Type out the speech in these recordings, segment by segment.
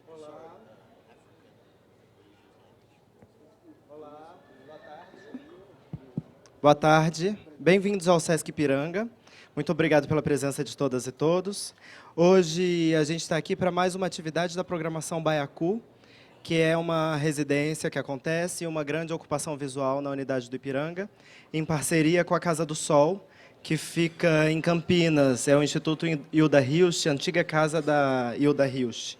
Olá. Olá, boa tarde. Boa tarde, bem-vindos ao Sesc Ipiranga. Muito obrigado pela presença de todas e todos. Hoje a gente está aqui para mais uma atividade da programação Baiacu, que é uma residência que acontece e uma grande ocupação visual na unidade do Ipiranga, em parceria com a Casa do Sol, que fica em Campinas, é o Instituto Hilda Hilst, antiga casa da Hilda Hilst.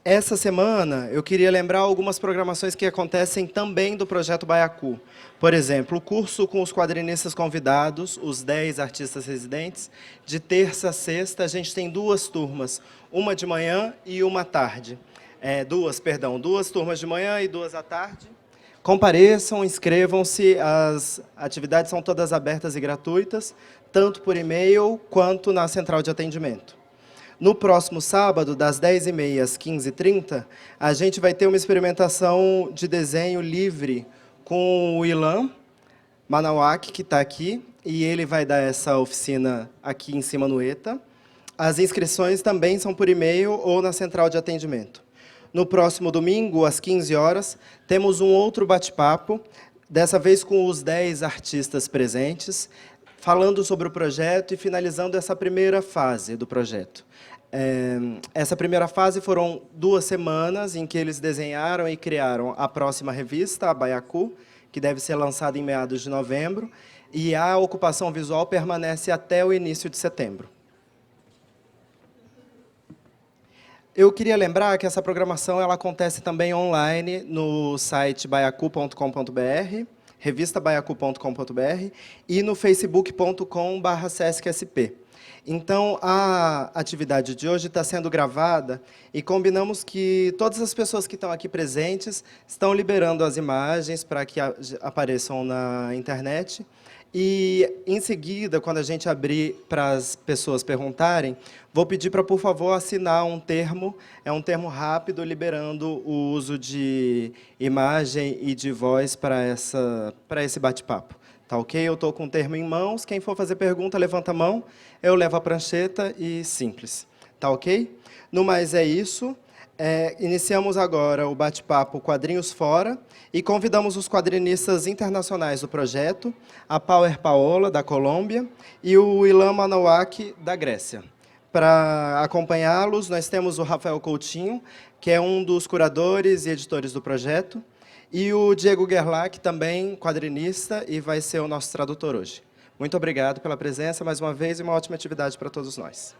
Essa semana, eu queria lembrar algumas programações que acontecem também do Projeto Baiacu. Por exemplo, o curso com os quadrinistas convidados, os 10 artistas residentes, de terça a sexta, a gente tem duas turmas, uma de manhã e uma à tarde. Duas turmas de manhã e duas à tarde. Compareçam, inscrevam-se, as atividades são todas abertas e gratuitas, tanto por e-mail quanto na central de atendimento. No próximo sábado, das 10h30 às 15h30, a gente vai ter uma experimentação de desenho livre com o Ilan Manauak, que está aqui, e ele vai dar essa oficina aqui em cima no ETA. As inscrições também são por e-mail ou na central de atendimento. No próximo domingo, às 15 horas, temos um outro bate-papo, dessa vez com os 10 artistas presentes, falando sobre o projeto e finalizando essa primeira fase do projeto. Essa primeira fase foram 2 semanas em que eles desenharam e criaram a próxima revista, a Baiacu, que deve ser lançada em meados de novembro, e a ocupação visual permanece até o início de setembro. Eu queria lembrar que essa programação ela acontece também online no site baiacu.com.br, revistabaiacu.com.br e no facebook.com/sescsp. Então, a atividade de hoje está sendo gravada e combinamos que todas as pessoas que estão aqui presentes estão liberando as imagens para que apareçam na internet. E, em seguida, quando a gente abrir para as pessoas perguntarem, vou pedir para, por favor, assinar um termo, é um termo rápido, liberando o uso de imagem e de voz para esse bate-papo. Tá ok? Eu estou com o termo em mãos, quem for fazer pergunta, levanta a mão, eu levo a prancheta e simples. Tá ok? No mais é isso. Iniciamos agora o bate-papo Quadrinhos Fora e convidamos os quadrinistas internacionais do projeto, a Power Paola, da Colômbia, e o Ilan Manauak, da Grécia. Para acompanhá-los, nós temos o Rafael Coutinho, que é um dos curadores e editores do projeto, e o Diego Gerlach, também quadrinista, e vai ser o nosso tradutor hoje. Muito obrigado pela presença, mais uma vez, e uma ótima atividade para todos nós.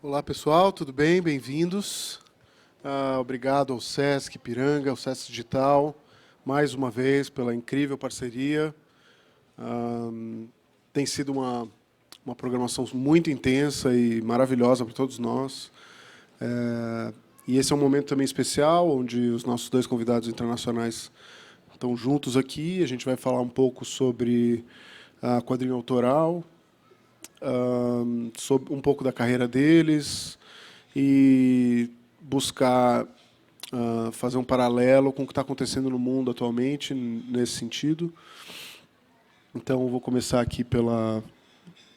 Olá, pessoal, tudo bem? Bem-vindos. Obrigado ao Sesc Ipiranga, ao Sesc Digital, mais uma vez, pela incrível parceria. Tem sido uma programação muito intensa e maravilhosa para todos nós. E esse é um momento também especial, onde os nossos 2 convidados internacionais estão juntos aqui. A gente vai falar um pouco sobre a quadrinho autoral, sobre um pouco da carreira deles e buscar fazer um paralelo com o que está acontecendo no mundo atualmente, nesse sentido. Então, eu vou começar aqui pela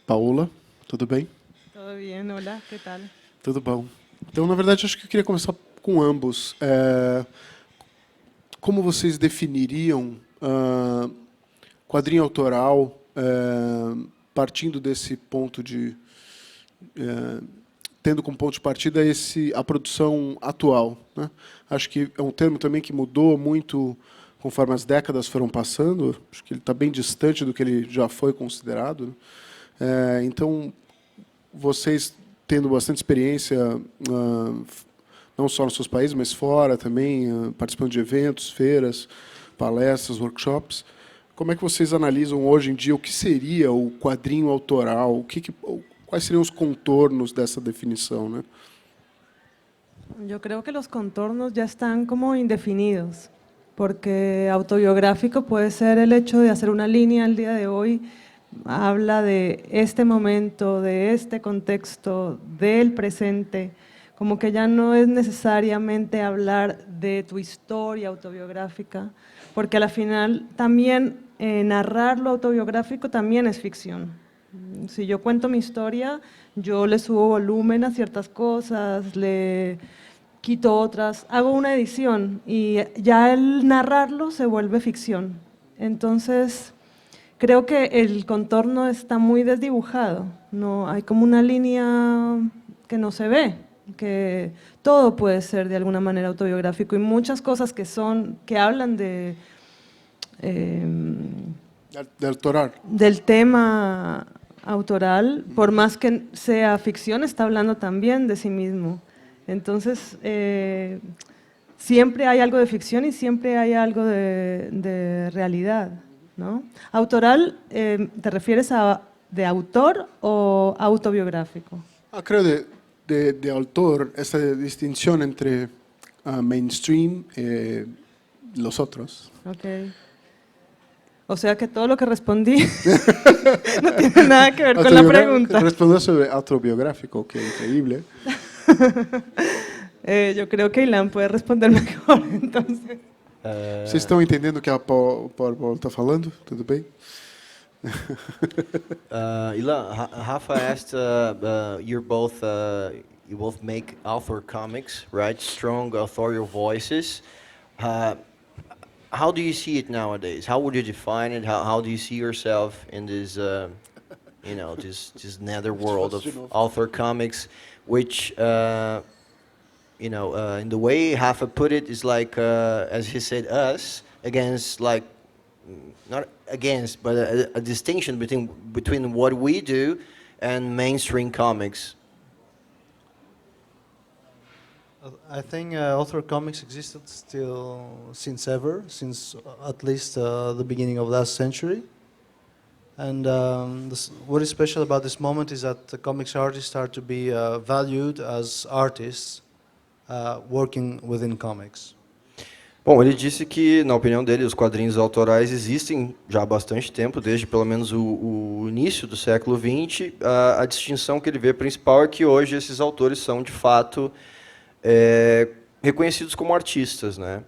Paola. Tudo bem? Tudo bem, olá, que tal? Tudo bom. Então, na verdade, acho que eu queria começar com ambos. Como vocês definiriam quadrinho autoral, partindo desse ponto de... tendo como ponto de partida a produção atual, né? Acho que é um termo também que mudou muito conforme as décadas foram passando. Acho que ele está bem distante do que ele já foi considerado, né? Então, vocês tendo bastante experiência, não só nos seus países, mas fora também, participando de eventos, feiras, palestras, workshops. Como é que vocês analisam hoje em dia o que seria o quadrinho autoral? Quais seriam os contornos dessa definição, né? Yo creo que los contornos ya están como indefinidos, porque autobiográfico puede ser el hecho de hacer una línea al día de hoy, habla de este momento, de este contexto, del presente, como que ya no es necesariamente hablar de tu historia autobiográfica, porque al final también narrar lo autobiográfico también es ficción. si yo cuento mi historia, yo le subo volumen a ciertas cosas, le quito otras, hago una edición y ya el narrarlo se vuelve ficción. Entonces, creo que el contorno está muy desdibujado, no hay como una línea que no se ve, que todo puede ser de alguna manera autobiográfico y muchas cosas que hablan de De autoral. del tema autoral, por más que sea ficción, está hablando también de sí mismo. Entonces, siempre hay algo de ficción y siempre hay algo de realidad, ¿no? Autoral, ¿te refieres a de autor o autobiográfico? Creo de autor, esa distinción entre mainstream y los otros. Okay. O sea que todo lo que respondí no tiene nada que ver con la pregunta. Respondió sobre autobiográfico, qué increíble. Yo creo que Ilan puede responder mejor, entonces. Vocês estão entendendo o que a Paula está falando? Tudo bem? Ilan, Rafa asked, you both make author comics, right? Strong authorial voices. How do you see it nowadays? How would you define it? How do you see yourself in this, this netherworld of author comics, which, in the way Rafa put it, is like, as he said, us against, like, not against, but a distinction between what we do and mainstream comics. I think author comics existed since at least the beginning of last century. And what is special about this moment is that the comics artists start to be valued as artists working within comics. Bom, ele disse que, na opinião dele, os quadrinhos autorais existem já há bastante tempo, desde pelo menos o início do século XX. A distinção que ele vê principal é que hoje esses autores são, de fato, reconhecidos como artistas, né?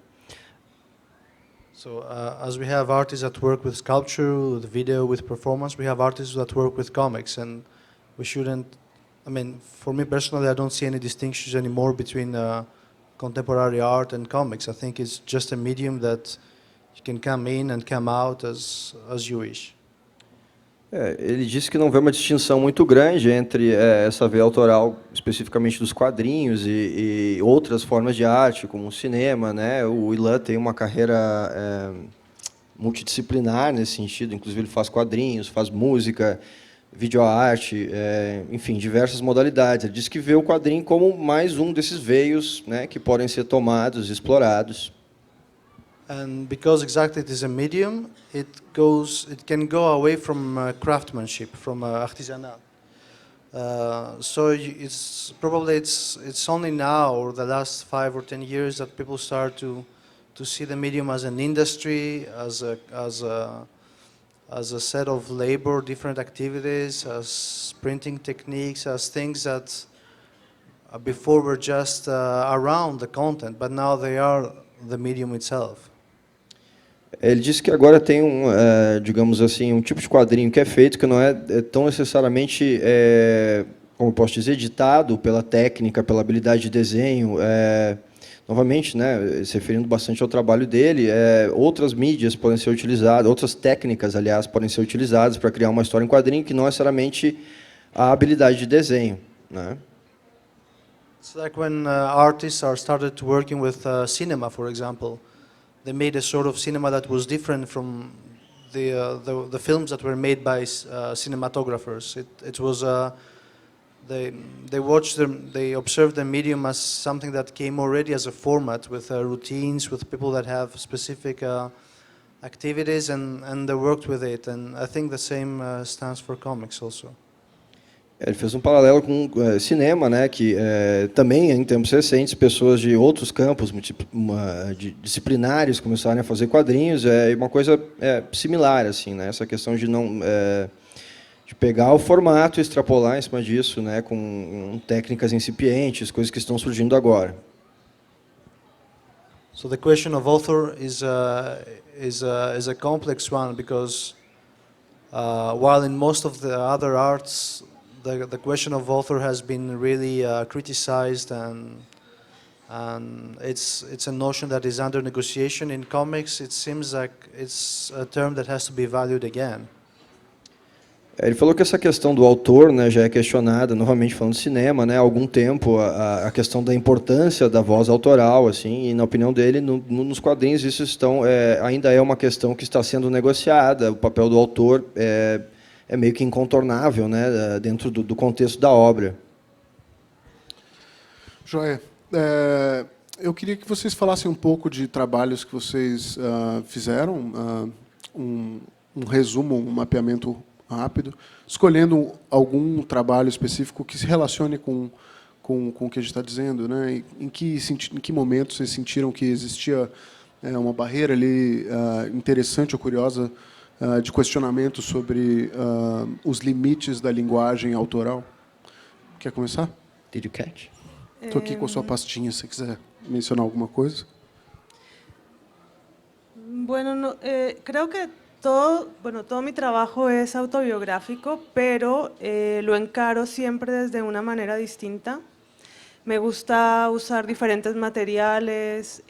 So, as we have artists that work with sculpture, with video, with performance, we have artists that work with comics, and we shouldn't. I mean, for me personally, I don't see any distinctions anymore between contemporary art and comics. I think it's just a medium that you can come in and come out as you wish. Ele disse que não vê uma distinção muito grande entre essa veia autoral, especificamente dos quadrinhos, e outras formas de arte, como o cinema, né? O Ilan tem uma carreira multidisciplinar nesse sentido, inclusive ele faz quadrinhos, faz música, videoarte, enfim, diversas modalidades. Ele disse que vê o quadrinho como mais um desses veios, né, que podem ser tomados, explorados. And because exactly it is a medium, it can go away from craftsmanship, from artisanal. So it's only now, or the last 5 or 10 years, that people start to see the medium as an industry, as a set of labor, different activities, as printing techniques, as things that before were just around the content, but now they are the medium itself. Ele disse que agora tem digamos assim, um tipo de quadrinho que é feito que não é tão necessariamente, como eu posso dizer, ditado pela técnica, pela habilidade de desenho. Novamente, né, se referindo bastante ao trabalho dele, outras mídias podem ser utilizadas, outras técnicas, aliás, podem ser utilizadas para criar uma história em quadrinho que não é necessariamente a habilidade de desenho, né? It's like when artists started working with cinema, for example. They made a sort of cinema that was different from the films that were made by cinematographers. It was they observed the medium as something that came already as a format with routines, with people that have specific activities, and they worked with it. And I think the same stands for comics also. Ele fez um paralelo com cinema, né, que também, em tempos recentes, pessoas de outros campos disciplinares começaram a fazer quadrinhos, uma coisa similar, assim, né, essa questão de não de pegar o formato e extrapolar em cima disso, né, com técnicas incipientes, coisas que estão surgindo agora. So the question of author is a complex one, because while in most of the other arts, the question of author has been really criticized, and it's a notion that is under negotiation. In comics, it seems like it's a term that has to be valued again. Ele falou que essa questão do autor, né, já é questionada, novamente falando de cinema, né, há algum tempo, a questão da importância da voz autoral, assim, e na opinião dele, nos quadrinhos isso ainda é uma questão que está sendo negociada. O papel do autor é meio que incontornável, né, dentro do contexto da obra. Joia. Eu queria que vocês falassem um pouco de trabalhos que vocês fizeram, um resumo, um mapeamento rápido, escolhendo algum trabalho específico que se relacione com o que a gente está dizendo, né? Em que momento vocês sentiram que existia uma barreira ali interessante ou curiosa de questionamento sobre os limites da linguagem autoral? Quer começar? Did you catch? Estou aqui com a sua pastinha, se quiser mencionar alguma coisa. Bueno, no, creo que todo mi trabajo es autobiográfico, pero lo encaro siempre desde una manera distinta. Me gusta usar diferentes materiales,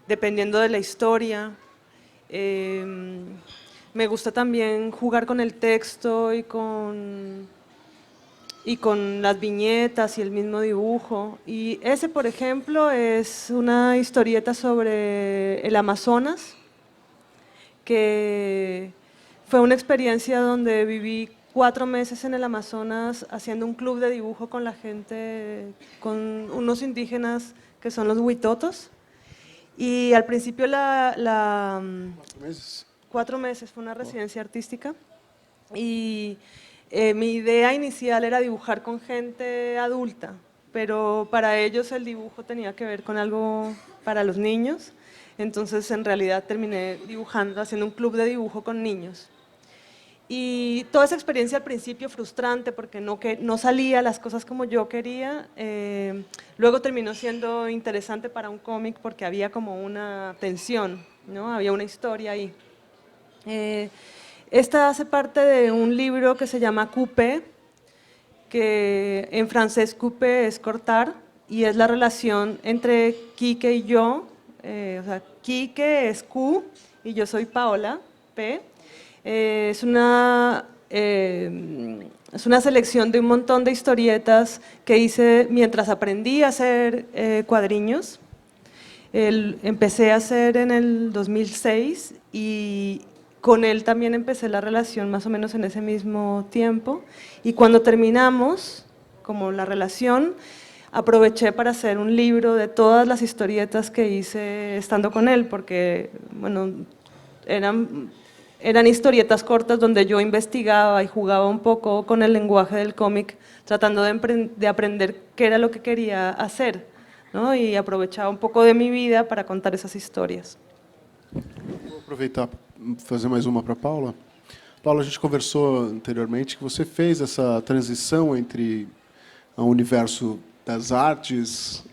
dependiendo de la historia. Me gusta también jugar con el texto y con las viñetas y el mismo dibujo. Y ese, por ejemplo, es una historieta sobre el Amazonas, que fue una experiencia donde viví 4 meses en el Amazonas haciendo un club de dibujo con la gente, con unos indígenas que son los huitotos. Y al principio 4 meses fue una residencia artística. Y mi idea inicial era dibujar con gente adulta, pero para ellos el dibujo tenía que ver con algo para los niños. Entonces, en realidad, terminé dibujando, haciendo un club de dibujo con niños. Y toda esa experiencia al principio frustrante, porque no salía las cosas como yo quería, luego terminó siendo interesante para un cómic porque había como una tensión, ¿no? Había una historia ahí. Esta hace parte de un libro que se llama Coupé, que en francés coupé es cortar, y es la relación entre Quique y yo. O sea, Quique es Q y yo soy Paola, P. Es una selección de un montón de historietas que hice mientras aprendí a hacer cuadriños. Empecé a hacer en el 2006 y con él también empecé la relación más o menos en ese mismo tiempo. Y cuando terminamos, como la relación, aproveché para hacer un libro de todas las historietas que hice estando con él, porque bueno, eran historietas cortas donde yo investigaba y jugaba un poco con el lenguaje del cómic, tratando de aprender qué era lo que quería hacer, ¿no? Y aprovechaba un poco de mi vida para contar esas historias. Vou aproveitar e fazer mais uma para Paula. Paula, a gente conversou anteriormente que você fez essa transição entre o universo das artes,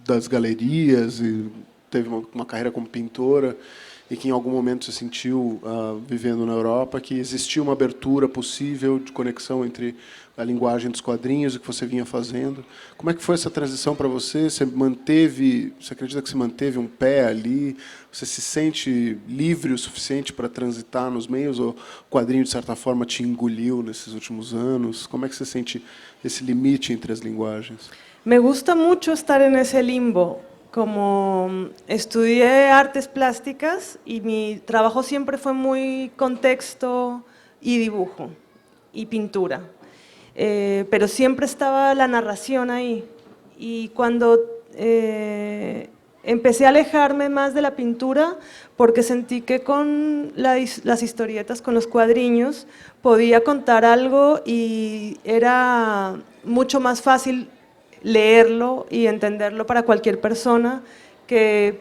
das galerias, e teve uma carreira como pintora, e que em algum momento se sentiu, vivendo na Europa, que existia uma abertura possível de conexão entre a linguagem dos quadrinhos e o que você vinha fazendo. Como é que foi essa transição para você? Você acredita que você manteve um pé ali? Você se sente livre o suficiente para transitar nos meios, ou o quadrinho, de certa forma, te engoliu nesses últimos anos? Como é que você sente esse limite entre as linguagens? Me gusta mucho estar en ese limbo. Como estudié artes plásticas y mi trabajo siempre fue muy contexto y dibujo y pintura, pero siempre estaba la narración ahí. Y cuando empecé a alejarme más de la pintura, porque sentí que con las historietas, con los cuadriños, podía contar algo y era mucho más fácil leerlo y entenderlo para cualquier persona que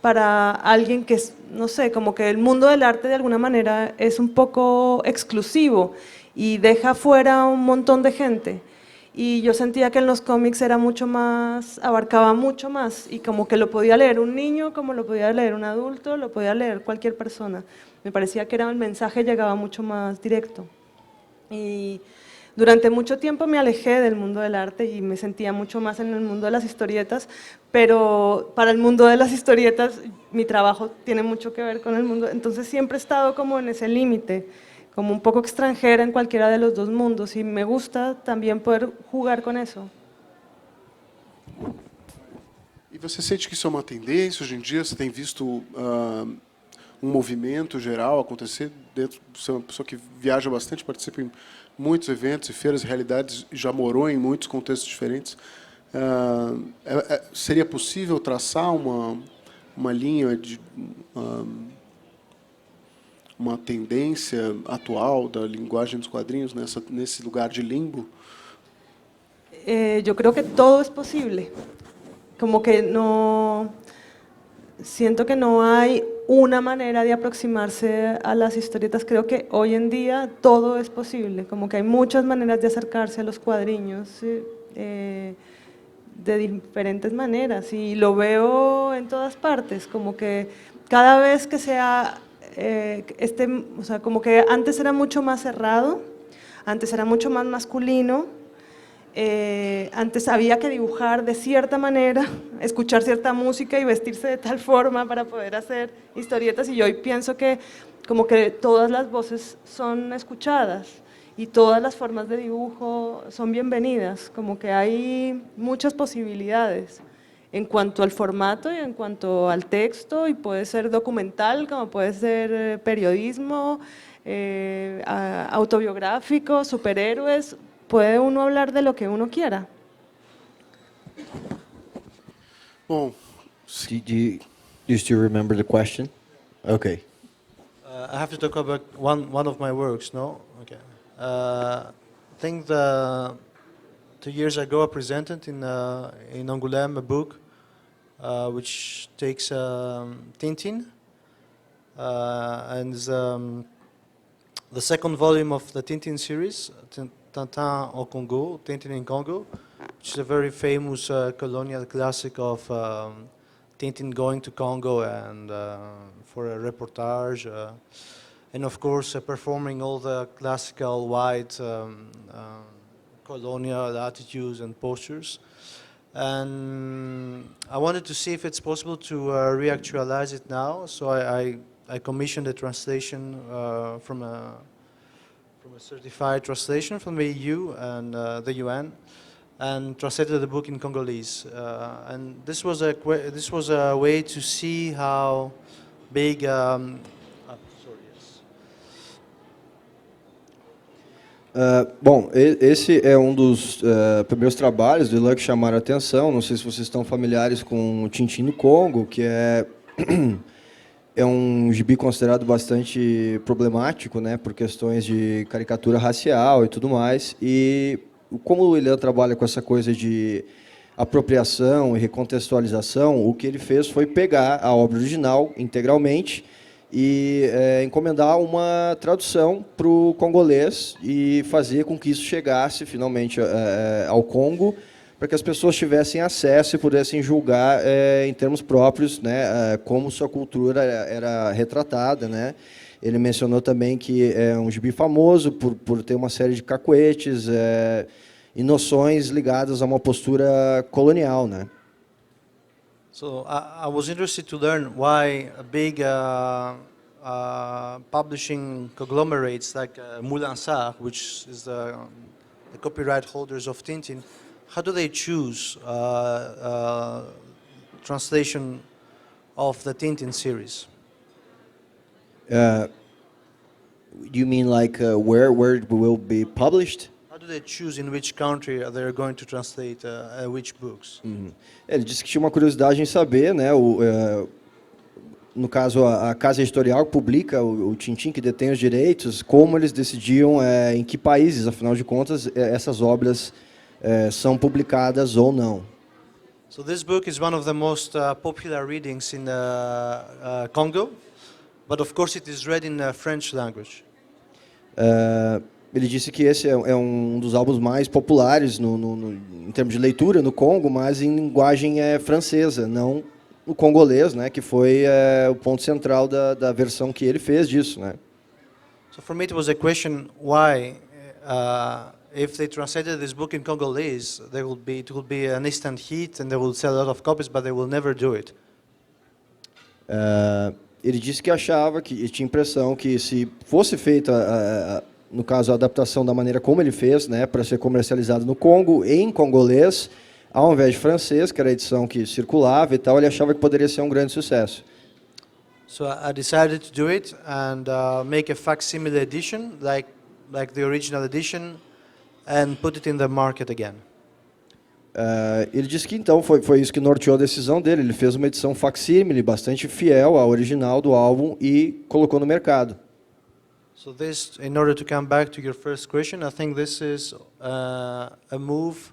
para alguien que, no sé, como que el mundo del arte de alguna manera es un poco exclusivo y deja fuera un montón de gente. Y yo sentía que en los cómics era mucho más, abarcaba mucho más, y como que lo podía leer un niño, como lo podía leer un adulto, lo podía leer cualquier persona. Me parecía que el mensaje llegaba mucho más directo. Y durante mucho tiempo me alejé del mundo del arte y me sentía mucho más en el mundo de las historietas, pero para el mundo de las historietas mi trabajo tiene mucho que ver con el mundo, entonces siempre he estado como en ese límite, como un poco extranjera en cualquiera de los dos mundos, y me gusta también poder jugar con eso. E você sente que isso é uma tendência hoje em dia? Você tem visto um movimento geral acontecer dentro? Você é uma pessoa que viaja bastante, participa em muitos eventos e feiras e realidades, e já morou em muitos contextos diferentes. Seria possível traçar uma linha de uma tendência atual da linguagem dos quadrinhos nesse lugar de limbo? Yo creo que todo es posible. Como que no, siento que no hay una manera de aproximarse a las historietas. Creo que hoy en día todo es posible, como que hay muchas maneras de acercarse a los cuadriños de diferentes maneras, y lo veo en todas partes, como que cada vez que sea, o sea, como que antes era mucho más cerrado, antes era mucho más masculino, antes había que dibujar de cierta manera, escuchar cierta música y vestirse de tal forma para poder hacer historietas, y yo hoy pienso que como que todas las voces son escuchadas y todas las formas de dibujo son bienvenidas, como que hay muchas posibilidades en cuanto al formato y en cuanto al texto, y puede ser documental como puede ser periodismo, autobiográfico, superhéroes. Puede uno hablar de lo que uno quiera. Bom, Do you still remember the question? Okay. I have to talk about one of my works, no? Okay. I think 2 years ago I presented in Angoulême a book which takes Tintin and the second volume of the Tintin series, Tintin au Congo, Tintin in Congo, which is a very famous colonial classic of Tintin going to Congo and for a reportage, and of course performing all the classical white colonial attitudes and postures. And I wanted to see if it's possible to reactualize it now, so I commissioned a translation from a certified translation from the EU and the UN, and translated the book in Congolese. And this was a way to see how big. Bom, esse é um dos primeiros trabalhos do Ilan que chamaram a atenção. Não sei se vocês estão familiares com o Tintin no Congo, que é um gibi considerado bastante problemático, né, por questões de caricatura racial e tudo mais. E como o Ilan trabalha com essa coisa de apropriação e recontextualização, o que ele fez foi pegar a obra original integralmente e encomendar uma tradução para o congolês e fazer com que isso chegasse finalmente ao Congo, para que as pessoas tivessem acesso e pudessem julgar em termos próprios, né, como sua cultura era retratada, né. Ele mencionou também que é um gibi famoso por ter uma série de cacuetes e noções ligadas a uma postura colonial, né. So I was interested to learn why a big publishing conglomerates like Moulin Sarr, which is the copyright holders of Tintin, how do they choose translation of the Tintin series? Do you mean like where it will be published? How do they choose in which country they're going to translate which books? Ele disse que tinha uma curiosidade em saber, né, no caso a casa editorial que publica o Tintin, que detém os direitos, como eles decidiam em que países, afinal de contas, essas obras são publicadas ou não. So this book is one of the most popular readings in Congo, but of course it is read in French language. Ele disse que esse é um dos álbuns mais populares em termos de leitura no Congo, mas em linguagem francesa, não no congolês, né, que foi o ponto central da versão que ele fez disso, né? So for me, it was a question why, if they translated this book in Congolese, it would be an instant hit and they will sell a lot of copies, but they will never do it. Ele disse que achava, que tinha impressão que se fosse feita, no caso, a adaptação da maneira como ele fez, né, para ser comercializado no Congo, em congolês, ao invés de francês, que era a edição que circulava e tal, ele achava que poderia ser um grande sucesso. So I decided to do it and make a facsimile edition, like the original edition, and put it in the market again. Ele disse que então foi isso que norteou a decisão dele. Ele fez uma edição facsímile bastante fiel à original do álbum e colocou no mercado. So this, in order to come back to your first question, I think this is a move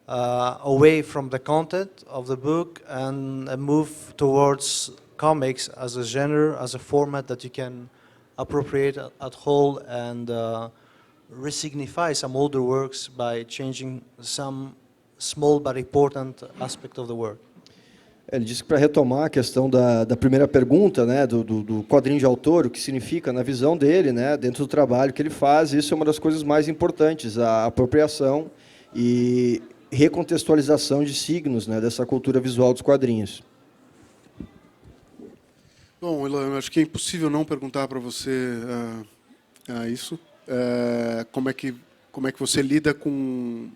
away from the content of the book and a move towards comics as a genre, as a format that you can appropriate at whole and resignify some older works by changing some small but important aspect of the work. Ele disse que, para retomar a questão da primeira pergunta, né, do quadrinho de autor, o que significa na visão dele, né, dentro do trabalho que ele faz, isso é uma das coisas mais importantes, a apropriação e recontextualização de signos, né, dessa cultura visual dos quadrinhos. Bom, Ilan, acho que é impossível não perguntar para você isso. Como é que você lida com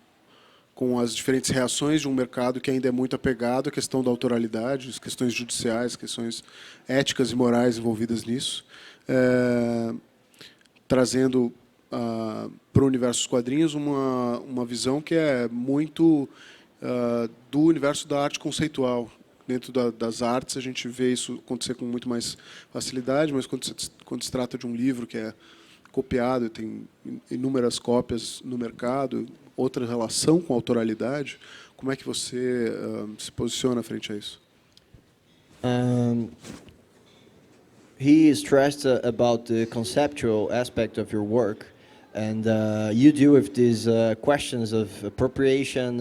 as diferentes reações de um mercado que ainda é muito apegado à questão da autoralidade, as questões judiciais, questões éticas e morais envolvidas nisso, trazendo para o universo dos quadrinhos uma visão que é muito do universo da arte conceitual. Dentro das artes, a gente vê isso acontecer com muito mais facilidade, mas quando se trata de um livro que é copiado, tem inúmeras cópias no mercado, outra relação com a autoralidade, como é que você se posiciona frente a isso? He stressed about the conceptual aspect of your work, and you deal with these questions of appropriation.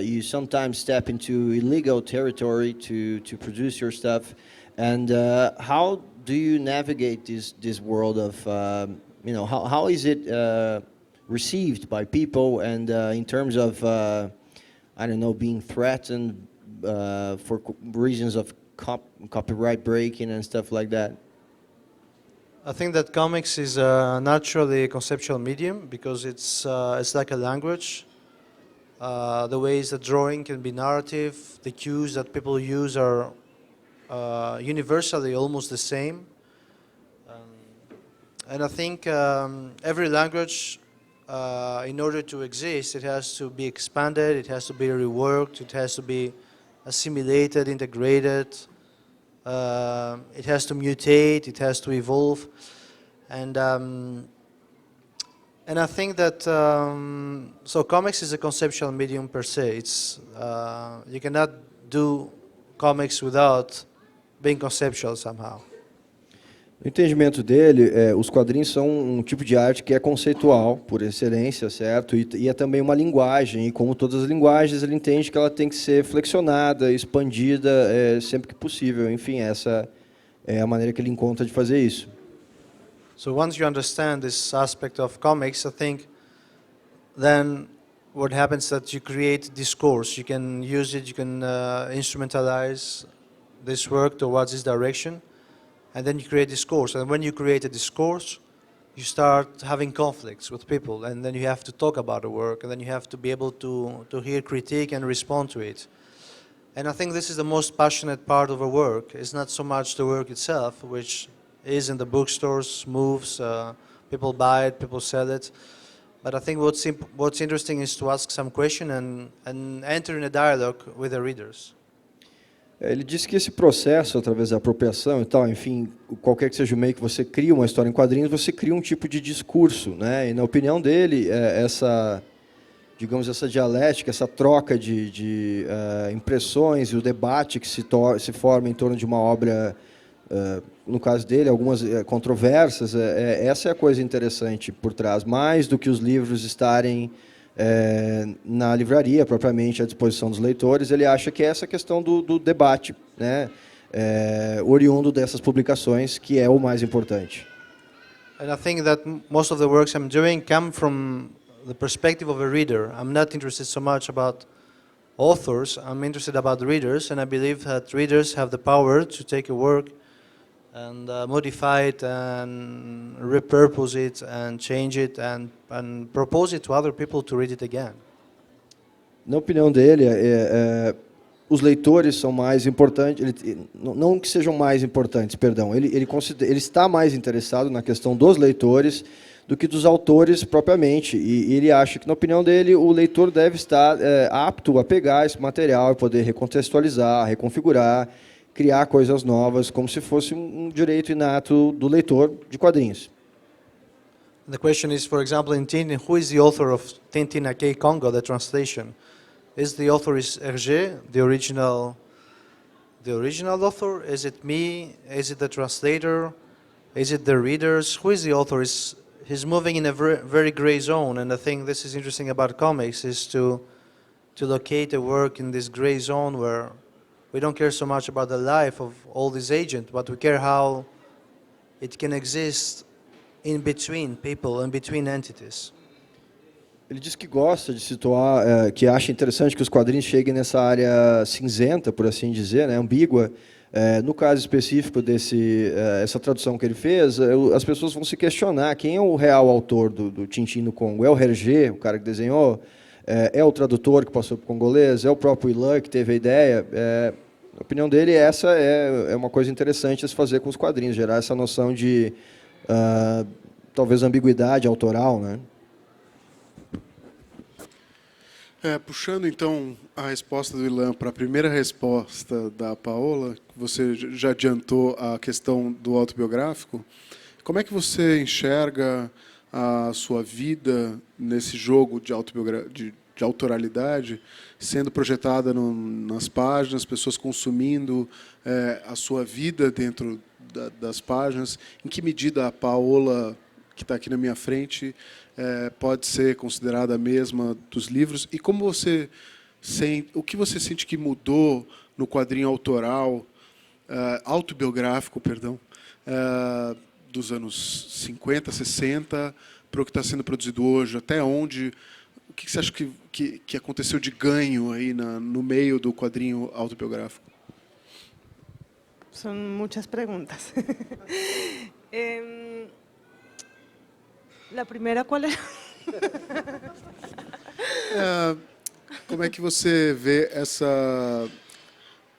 You sometimes step into illegal territory to produce your stuff. And how do you navigate this world of, how is it received by people, and in terms of, being threatened for reasons of copyright breaking and stuff like that? I think that comics is naturally a conceptual medium because it's like a language. The ways that drawing can be narrative, the cues that people use are universally almost the same. And I think every language, in order to exist, it has to be expanded, it has to be reworked, it has to be assimilated, integrated. It has to mutate, it has to evolve, and I think that so comics is a conceptual medium per se. It's you cannot do comics without being conceptual somehow. No entendimento dele, os quadrinhos são um tipo de arte que é conceitual, por excelência, certo? E é também uma linguagem, e como todas as linguagens, ele entende que ela tem que ser flexionada, expandida, sempre que possível. Enfim, essa é a maneira que ele encontra de fazer isso. So once you understand this aspect of comics, I think then what happens is that you create discourse. You can use it, you can instrumentalize this work towards this direction. And then you create discourse. And when you create a discourse, you start having conflicts with people. And then you have to talk about the work. And then you have to be able to hear critique and respond to it. And I think this is the most passionate part of our work. It's not so much the work itself, which is in the bookstores, moves, people buy it, people sell it. But I think what's interesting is to ask some question and enter in a dialogue with the readers. Ele disse que esse processo, através da apropriação e tal, enfim, qualquer que seja o meio que você cria uma história em quadrinhos, você cria um tipo de discurso, né? E na opinião dele, essa dialética, essa troca de impressões e o debate que se forma em torno de uma obra, no caso dele, algumas controversas, essa é a coisa interessante por trás, mais do que os livros estarem na livraria, propriamente à disposição dos leitores. Ele acha que é essa questão do debate, né, oriundo dessas publicações, que é o mais importante. And I think that most of the works I'm doing come from the perspective of a reader. I'm not interested so much about authors, I'm interested about readers, and I believe that readers have the power to take a work and modify it and repurpose it and change it and propose it to other people to read it again. Na opinião dele, os leitores são mais importantes, não que sejam mais importantes, perdão, ele está mais interessado na questão dos leitores do que dos autores propriamente, e ele acha que, na opinião dele, o leitor deve estar apto a pegar esse material e poder recontextualizar, reconfigurar, criar coisas novas, como se fosse direito inato do leitor de quadrinhos. The question is, for example, in Tintin, who is the author of Tintin à Quai Congo, the translation? Is the author Hergé, the original author? Is it me? Is it the translator? Is it the readers? Who is the author? He's moving in a very gray zone, and I think this is interesting about comics, is to locate a work in this gray zone where we don't care so much about the life of all these agents, but we care how it can exist in between people, in between entities. Ele diz que gosta de situar, que acha interessante que os quadrinhos cheguem nessa área cinzenta, por assim dizer, né, ambígua. No caso específico essa tradução que ele fez, as pessoas vão se questionar quem é o real autor do Tintin no Congo. É o Hergé, o cara que desenhou? É o tradutor que passou para o congolês? É o próprio Ilan que teve a ideia? Na opinião dele, essa é uma coisa interessante a se fazer com os quadrinhos, gerar essa noção de, talvez, ambiguidade autoral, né? Puxando, então, a resposta do Ilan para a primeira resposta da Paola, você já adiantou a questão do autobiográfico, como é que você enxerga a sua vida nesse jogo de autoralidade, sendo projetada nas páginas, pessoas consumindo a sua vida dentro das páginas? Em que medida a Paola, que está aqui na minha frente, pode ser considerada a mesma dos livros? E como você o que você sente que mudou no quadrinho autobiográfico, perdão, dos anos 50, 60, para o que está sendo produzido hoje? Até onde? O que você acha que aconteceu de ganho aí no meio do quadrinho autobiográfico? Son muchas preguntas. La primera, ¿cuál era? Como é que você vê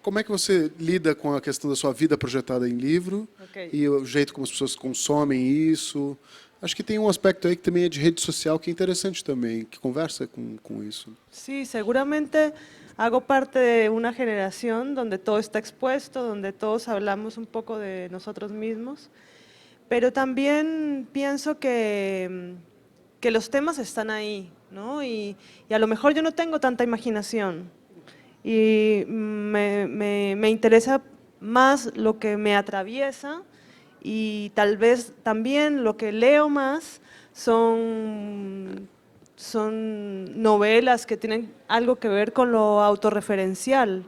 como é que você lida com a questão da sua vida projetada em livro, Okay. e o jeito como as pessoas consomem isso? Acho que tem um aspecto aí que também é de rede social que é interessante também, que conversa com isso. Sí, seguramente hago parte de una generación donde todo está expuesto, donde todos hablamos un poco de nosotros mismos, pero también pienso que los temas están ahí, ¿no? Y a lo mejor yo no tengo tanta imaginación y me interesa más lo que me atraviesa, y tal vez también lo que leo más son novelas que tienen algo que ver con lo autorreferencial.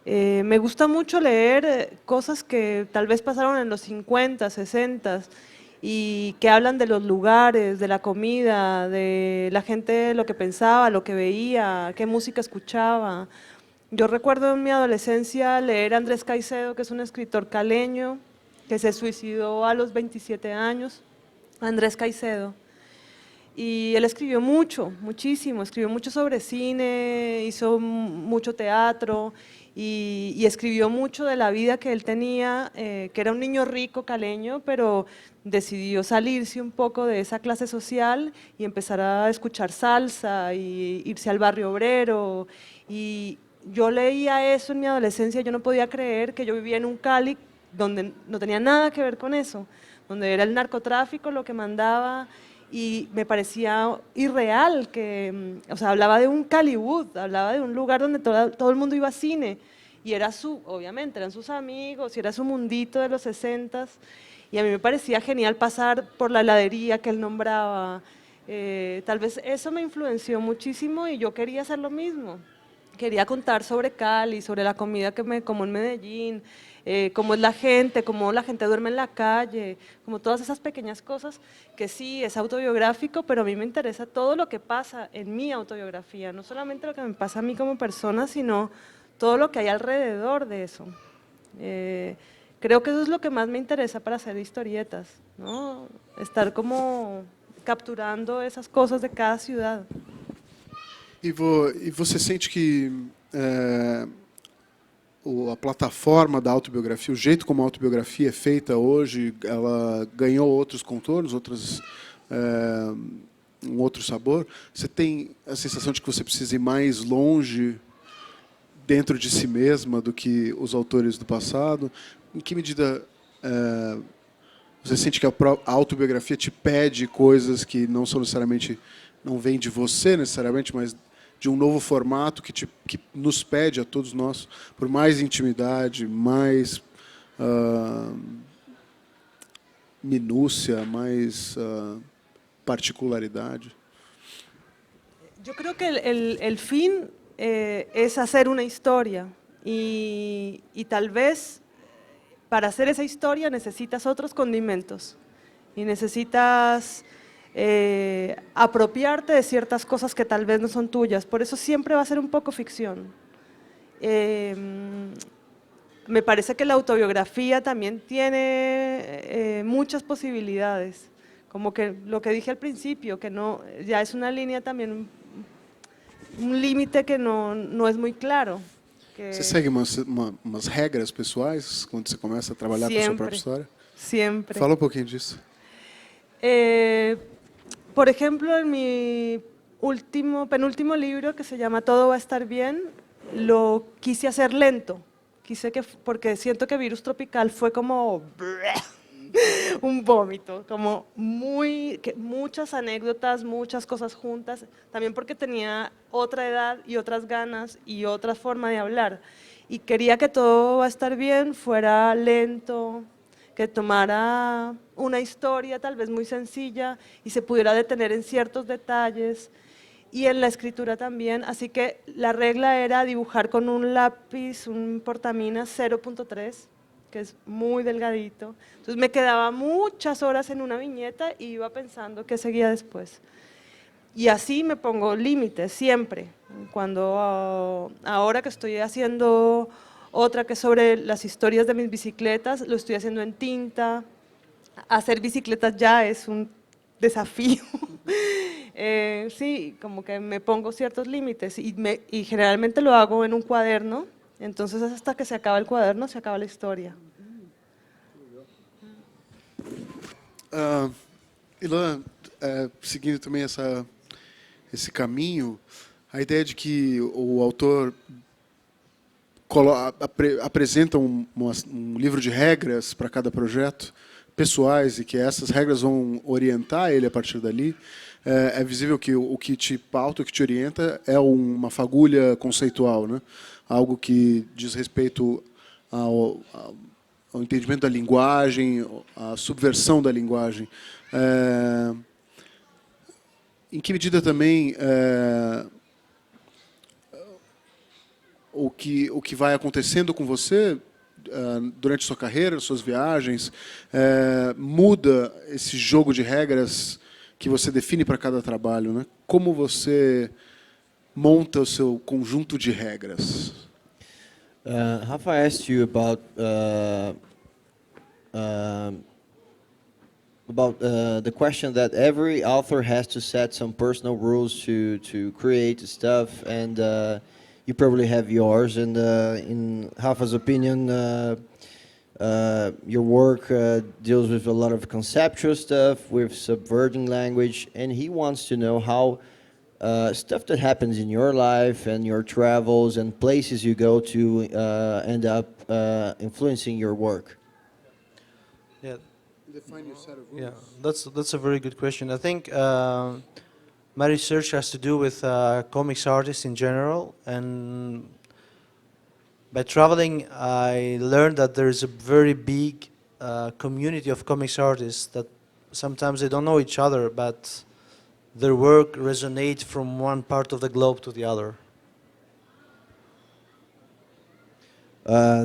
Me gusta mucho leer cosas que tal vez pasaron en los 50, 60 y que hablan de los lugares, de la comida, de la gente, lo que pensaba, lo que veía, qué música escuchaba. Yo recuerdo en mi adolescencia leer a Andrés Caicedo, que es un escritor caleño, que se suicidó a los 27 años, Andrés Caicedo. Y él escribió muchísimo, escribió mucho sobre cine, hizo mucho teatro y escribió mucho de la vida que él tenía, que era un niño rico caleño, pero decidió salirse un poco de esa clase social y empezar a escuchar salsa y irse al barrio obrero. Y yo leía eso en mi adolescencia, yo no podía creer que yo vivía en un Cali donde no tenía nada que ver con eso, donde era el narcotráfico lo que mandaba, y me parecía irreal que, o sea, hablaba de un Caliwood, hablaba de un lugar donde todo el mundo iba a cine, y era obviamente, eran sus amigos, y era su mundito de los 60s, y a mí me parecía genial pasar por la heladería que él nombraba, Tal vez eso me influenció muchísimo y yo quería hacer lo mismo. Quería contar sobre Cali, sobre la comida que me como en Medellín, cómo es cómo la gente duerme en la calle, como todas esas pequeñas cosas que sí es autobiográfico, pero a mí me interesa todo lo que pasa en mi autobiografía, no solamente lo que me pasa a mí como persona, sino todo lo que hay alrededor de eso. Creo que eso es lo que más me interesa para hacer historietas, ¿no? Estar como capturando esas cosas de cada ciudad. E você sente que a plataforma da autobiografia, o jeito como a autobiografia é feita hoje, ela ganhou outros contornos, um outro sabor? Você tem a sensação de que você precisa ir mais longe dentro de si mesma do que os autores do passado? Em que medida você sente que a autobiografia te pede coisas que não são necessariamente, não vêm de você necessariamente, mas de um novo formato que nos pede a todos nós por mais intimidade, mais minúcia, mais particularidade? Yo creo que el fin es hacer una historia y tal vez para hacer esa historia necesitas otros condimentos y necesitas apropiarte de ciertas cosas que tal vez no son tuyas, por eso siempre va a ser un poco ficción. Me parece que la autobiografía también tiene muchas posibilidades, como que lo que dije al principio, que no, ya es una línea también, un límite que no es muy claro. Você segue umas regras pessoais quando você começa a trabalhar com a sua própria história? Siempre. Fala um pouquinho disso. Por ejemplo, en mi penúltimo libro, que se llama Todo va a estar bien, lo quise hacer lento, porque siento que Virus Tropical fue como un vómito, como muchas anécdotas, muchas cosas juntas, también porque tenía otra edad y otras ganas y otra forma de hablar, y quería que Todo va a estar bien fuera lento, que tomara una historia tal vez muy sencilla y se pudiera detener en ciertos detalles y en la escritura también, así que la regla era dibujar con un lápiz, un portaminas 0.3, que es muy delgadito, entonces me quedaba muchas horas en una viñeta y iba pensando qué seguía después. Y así me pongo límites siempre, ahora que estoy haciendo otra que es sobre las historias de mis bicicletas, lo estoy haciendo en tinta. Hacer bicicletas ya es un desafío. Sí, como que me pongo ciertos límites y generalmente lo hago en un cuaderno, entonces hasta que se acaba el cuaderno, se acaba la historia. Ilan, seguindo também esse caminho, a ideia de que o autor apresenta um livro de regras para cada projeto, pessoais, e que essas regras vão orientar ele a partir dali, é visível que o que te pauta, o que te orienta é uma fagulha conceitual, né? Algo que diz respeito ao entendimento da linguagem, à subversão da linguagem. Em que medida também o que vai acontecendo com você durante sua carreira, suas viagens, muda esse jogo de regras que você define para cada trabalho, né? Como você monta o seu conjunto de regras? Rafa asked you about the question that every author has to set some personal rules to create stuff, and you probably have yours. And in Rafa's opinion, your work deals with a lot of conceptual stuff, with subverting language, and he wants to know how stuff that happens in your life and your travels and places you go to end up influencing your work. Yeah. Define your set of rules. Yeah, that's a very good question. I think my research has to do with comics artists in general, and by traveling, I learned that there is a very big community of comics artists that sometimes they don't know each other, but their work resonate from one part of the globe to the other?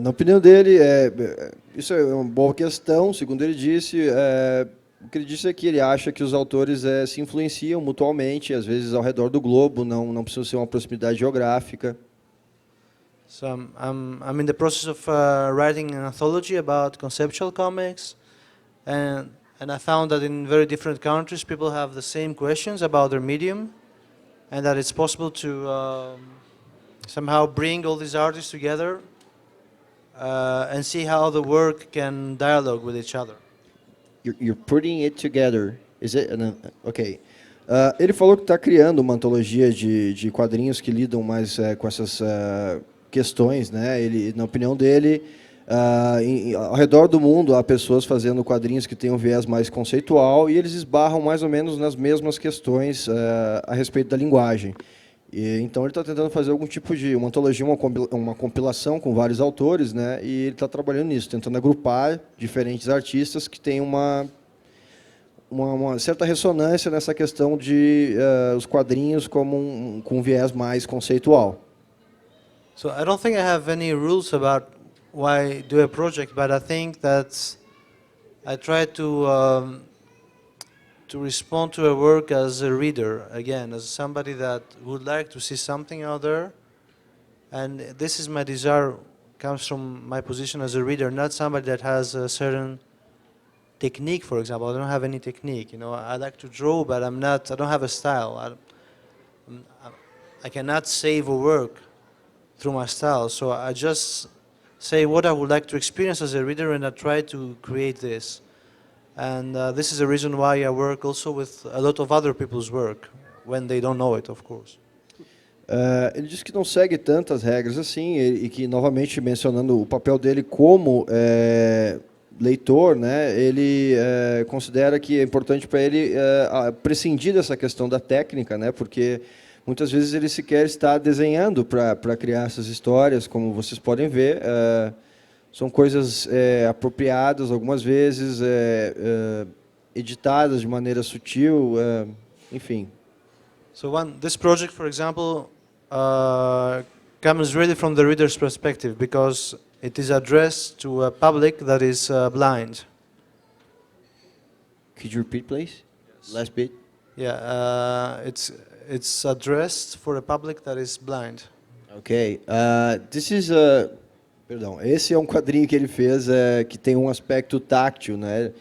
Na opinião dele, isso é uma boa questão. Segundo ele disse, o que ele disse é que ele acha que os autores se influenciam mutuamente, às vezes ao redor do globo, não precisa ser uma proximidade geográfica. So I'm in the process of writing an anthology about conceptual comics, and I found that in very different countries people have the same questions about their medium, and that it's possible to somehow bring all these artists together and see how the work can dialogue with each other. You're putting it together. Is it? Okay. Ele falou que está criando uma antologia de quadrinhos que lidam mais com essas questões, né? Ele, na opinião dele, ao redor do mundo há pessoas fazendo quadrinhos que têm um viés mais conceitual e eles esbarram mais ou menos nas mesmas questões a respeito da linguagem. Então ele está tentando fazer algum tipo de uma antologia, uma compilação com vários autores, né? E ele está trabalhando nisso, tentando agrupar diferentes artistas que têm uma certa ressonância nessa questão de os quadrinhos como com um viés mais conceitual. So I don't think I have any rules about why do a project, but I think that I try to respond to a work as a reader, again, as somebody that would like to see something out there. And this is my desire, comes from my position as a reader, not somebody that has a certain technique, for example. I don't have any technique, you know. I like to draw, but I don't have a style. I cannot save a work through my style, so I just say what I would like to experience as a reader, and I try to create this. And this is the reason why I work also with a lot of other people's work, when they don't know it, of course. Ele diz que não segue tantas regras assim e que, novamente, mencionando o papel dele como leitor, né, ele considera que é importante para ele prescindir dessa questão da técnica, né, porque muitas vezes ele sequer está desenhando para criar essas histórias, como vocês podem ver. São coisas apropriadas, algumas vezes editadas de maneira sutil, enfim. So this project, for example, comes really from the reader's perspective because it is addressed to a public that is blind. Could you repeat, please? Yes. Last bit. Yeah, it's addressed for a public that is blind. Okay. This is Perdão, esse é um quadrinho que ele fez que tem um aspecto táctil, né?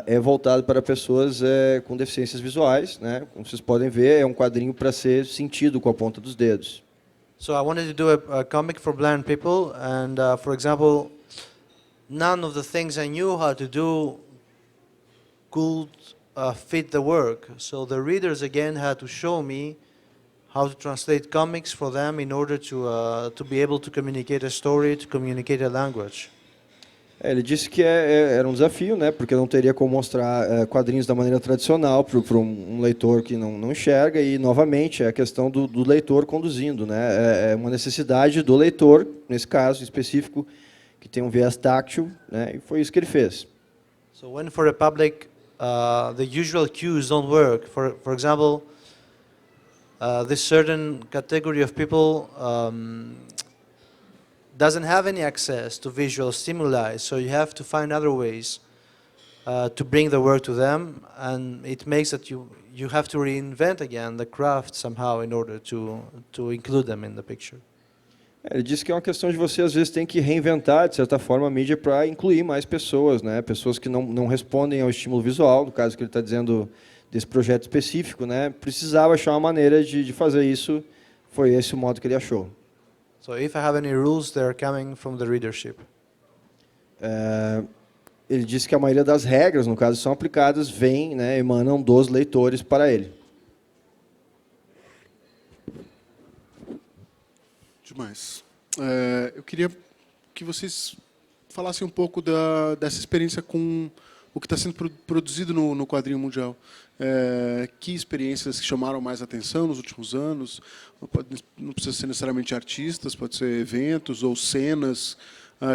É voltado para pessoas com deficiências visuais, né? Como vocês podem ver, é um quadrinho para ser sentido com a ponta dos dedos. So I wanted to do a comic for blind people, and for example, none of the things I knew how to do could fit the work. So the readers again had to show me how to translate comics for them in order to be able to communicate a story, to communicate a language. Ele disse que era um desafio, né? Porque não teria como mostrar quadrinhos da maneira tradicional para um leitor que não enxerga e, novamente, é a questão do leitor conduzindo, né? É uma necessidade do leitor, nesse caso específico, que tem um viés táctil, né? E foi isso que ele fez. So when for a public, the usual cues don't work. For example, this certain category of people doesn't have any access to visual stimuli, so you have to find other ways to bring the work to them, and it makes that you have to reinvent again the craft somehow in order to include them in the picture. Ele disse que é uma questão de você, às vezes, tem que reinventar, de certa forma, a mídia para incluir mais pessoas, né? Pessoas que não respondem ao estímulo visual, no caso que ele está dizendo desse projeto específico, né? Precisava achar uma maneira de fazer isso, foi esse o modo que ele achou. So if I have any rules, they're coming from the readership. Ele disse que a maioria das regras, no caso, são aplicadas, emanam dos leitores para ele. Demais. Eu queria que vocês falassem um pouco dessa experiência com o que está sendo produzido no quadrinho mundial. Que experiências que chamaram mais atenção nos últimos anos? Não precisa ser necessariamente artistas, pode ser eventos ou cenas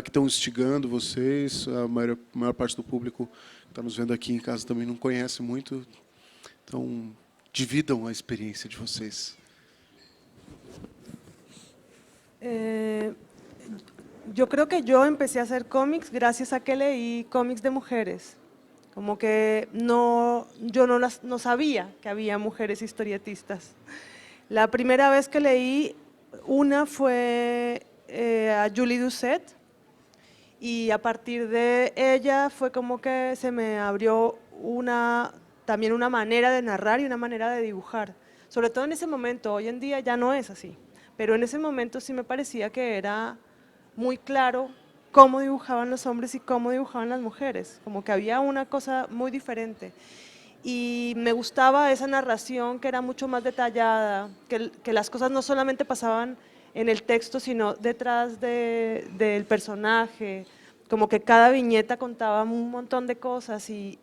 que estão instigando vocês. A maior parte do público que está nos vendo aqui em casa também não conhece muito. Então, Dividam a experiência de vocês. Yo creo que yo empecé a hacer cómics gracias a que leí cómics de mujeres. Como que yo no sabía que había mujeres historietistas. La primera vez que leí una fue a Julie Doucet, y a partir de ella fue como que se me abrió también una manera de narrar y una manera de dibujar. Sobre todo en ese momento, hoy en día ya no es así, pero en ese momento sí me parecía que era muy claro cómo dibujaban los hombres y cómo dibujaban las mujeres, como que había una cosa muy diferente. Y me gustaba esa narración que era mucho más detallada, que las cosas no solamente pasaban en el texto, sino detrás del personaje, como que cada viñeta contaba un montón de cosas, y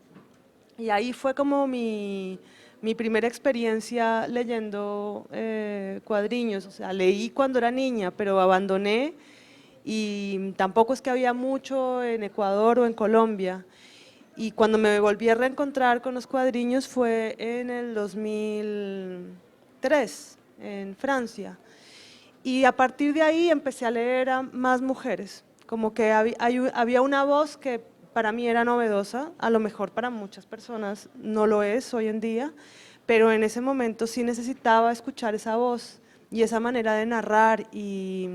ahí fue como mi primera experiencia leyendo cuadriños. O sea, leí cuando era niña, pero abandoné, y tampoco es que había mucho en Ecuador o en Colombia. Y cuando me volví a reencontrar con los cuadriños fue en el 2003, en Francia. Y a partir de ahí empecé a leer a más mujeres, como que había una voz que para mí era novedosa, a lo mejor para muchas personas no lo es hoy en día, pero en ese momento sí necesitaba escuchar esa voz y esa manera de narrar, y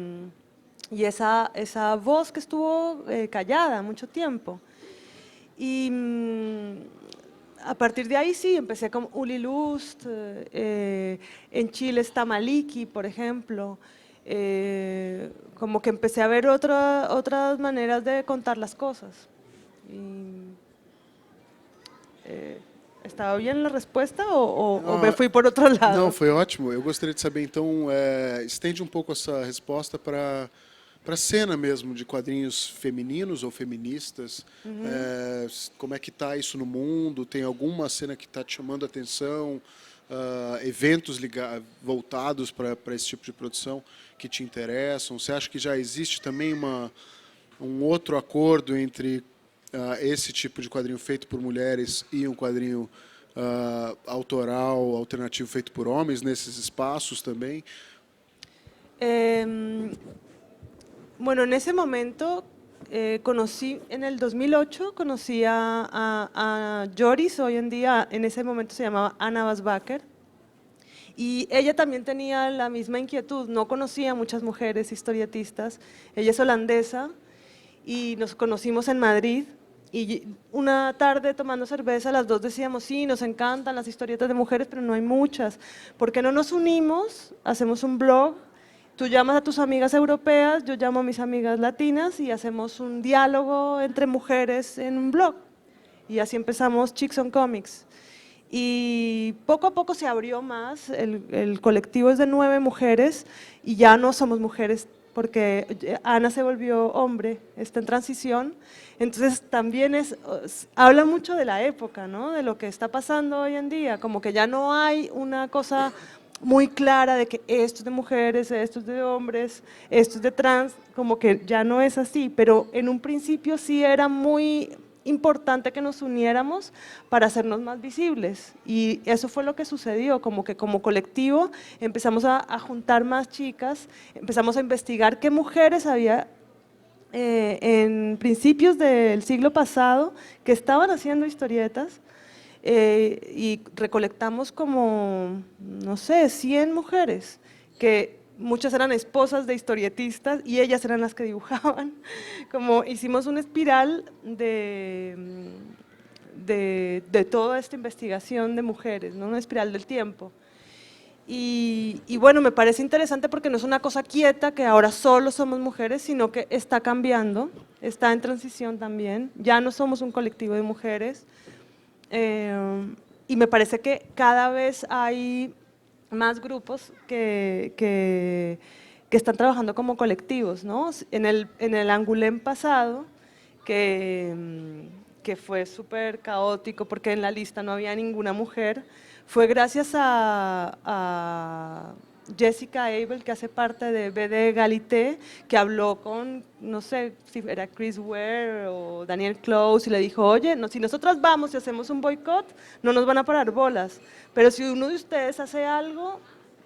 esa voz que estuvo callada mucho tiempo. Y a partir de ahí sí, empecé con Uli Lust, en Chile está Maliki, por ejemplo, como que empecé a ver otras maneras de contar las cosas. ¿Estaba bien la respuesta ou me fui por outro lado? Não, foi ótimo. Eu gostaria de saber, então, estende um pouco essa resposta para a cena mesmo de quadrinhos femininos ou feministas. Como é que está isso no mundo? Tem alguma cena que está te chamando a atenção? Eventos voltados para esse tipo de produção que te interessam? Você acha que já existe também um outro acordo entre esse tipo de quadrinho feito por mulheres e um quadrinho autoral, alternativo feito por homens nesses espaços também? Bueno, en ese momento conocí, en el 2008, conocí a Joris, hoy en día, en ese momento se llamaba Anna Basbacher, y ella también tenía la misma inquietud, no conocía a muchas mujeres historietistas, ella es holandesa, y nos conocimos en Madrid, y una tarde tomando cerveza, las dos decíamos, sí, nos encantan las historietas de mujeres, pero no hay muchas, ¿por qué no nos unimos, hacemos un blog? Tú llamas a tus amigas europeas, yo llamo a mis amigas latinas y hacemos un diálogo entre mujeres en un blog. Y así empezamos Chicks on Comics. Y poco a poco se abrió más, el colectivo es de 9 mujeres y ya no somos mujeres porque Ana se volvió hombre, está en transición. Entonces también habla mucho de la época, ¿no? De lo que está pasando hoy en día, como que ya no hay una cosa muy clara de que esto es de mujeres, esto es de hombres, esto es de trans, como que ya no es así, pero en un principio sí era muy importante que nos uniéramos para hacernos más visibles, y eso fue lo que sucedió, como que como colectivo empezamos a juntar más chicas, empezamos a investigar qué mujeres había en principios del siglo pasado que estaban haciendo historietas, y recolectamos como, no sé, 100 mujeres, que muchas eran esposas de historietistas y ellas eran las que dibujaban. Como hicimos una espiral de toda esta investigación de mujeres, ¿no? Una espiral del tiempo. Y bueno, me parece interesante porque no es una cosa quieta, que ahora solo somos mujeres, sino que está cambiando, está en transición también, ya no somos un colectivo de mujeres. Y me parece que cada vez hay más grupos que están trabajando como colectivos, ¿no? En el Angoulême pasado, que fue súper caótico porque en la lista no había ninguna mujer, fue gracias a Jessica Abel, que hace parte de BD Galité, que habló con, no sé si era Chris Ware o Daniel Close, y le dijo, oye, no, si nosotras vamos y hacemos un boicot, no nos van a parar bolas, pero si uno de ustedes hace algo,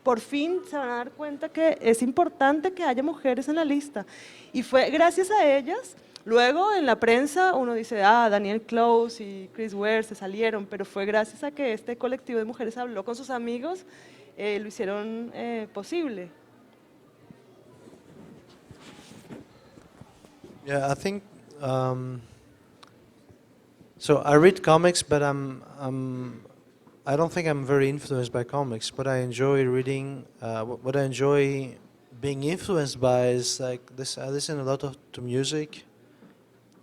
por fin se van a dar cuenta que es importante que haya mujeres en la lista. Y fue gracias a ellas. Luego en la prensa uno dice, Daniel Close y Chris Ware se salieron, pero fue gracias a que este colectivo de mujeres habló con sus amigos, lo hicieron posible. Yeah, I think so. I read comics, but I don't think I'm very influenced by comics. What I enjoy reading, what I enjoy being influenced by is like this. I listen a lot to music,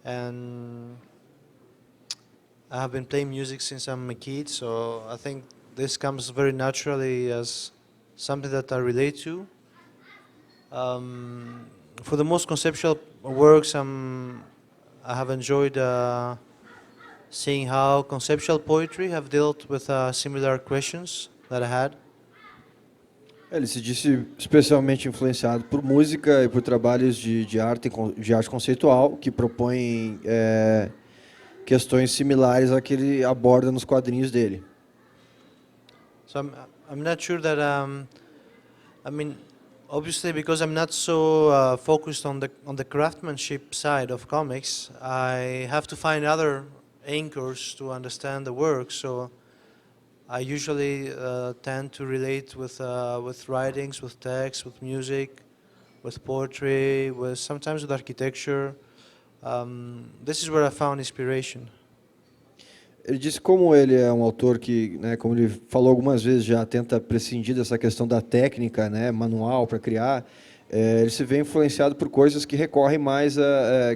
and I have been playing music since I'm a kid. So I think this comes very naturally as something that I relate to. For the most conceptual works, I have enjoyed seeing how conceptual poetry have dealt with similar questions that I had. Ele se disse especialmente influenciado por música e por trabalhos de arte conceitual que propõem questões similares a que ele aborda nos quadrinhos dele. So I'm not sure that I mean, obviously because I'm not so focused on the craftsmanship side of comics, I have to find other anchors to understand the work. So I usually tend to relate with writings, with text, with music, with poetry, with sometimes with architecture. This is where I found inspiration. Ele disse como ele é um autor que, né, como ele falou algumas vezes, já tenta prescindir dessa questão da técnica, né, manual para criar. Ele se vê influenciado por coisas que recorrem mais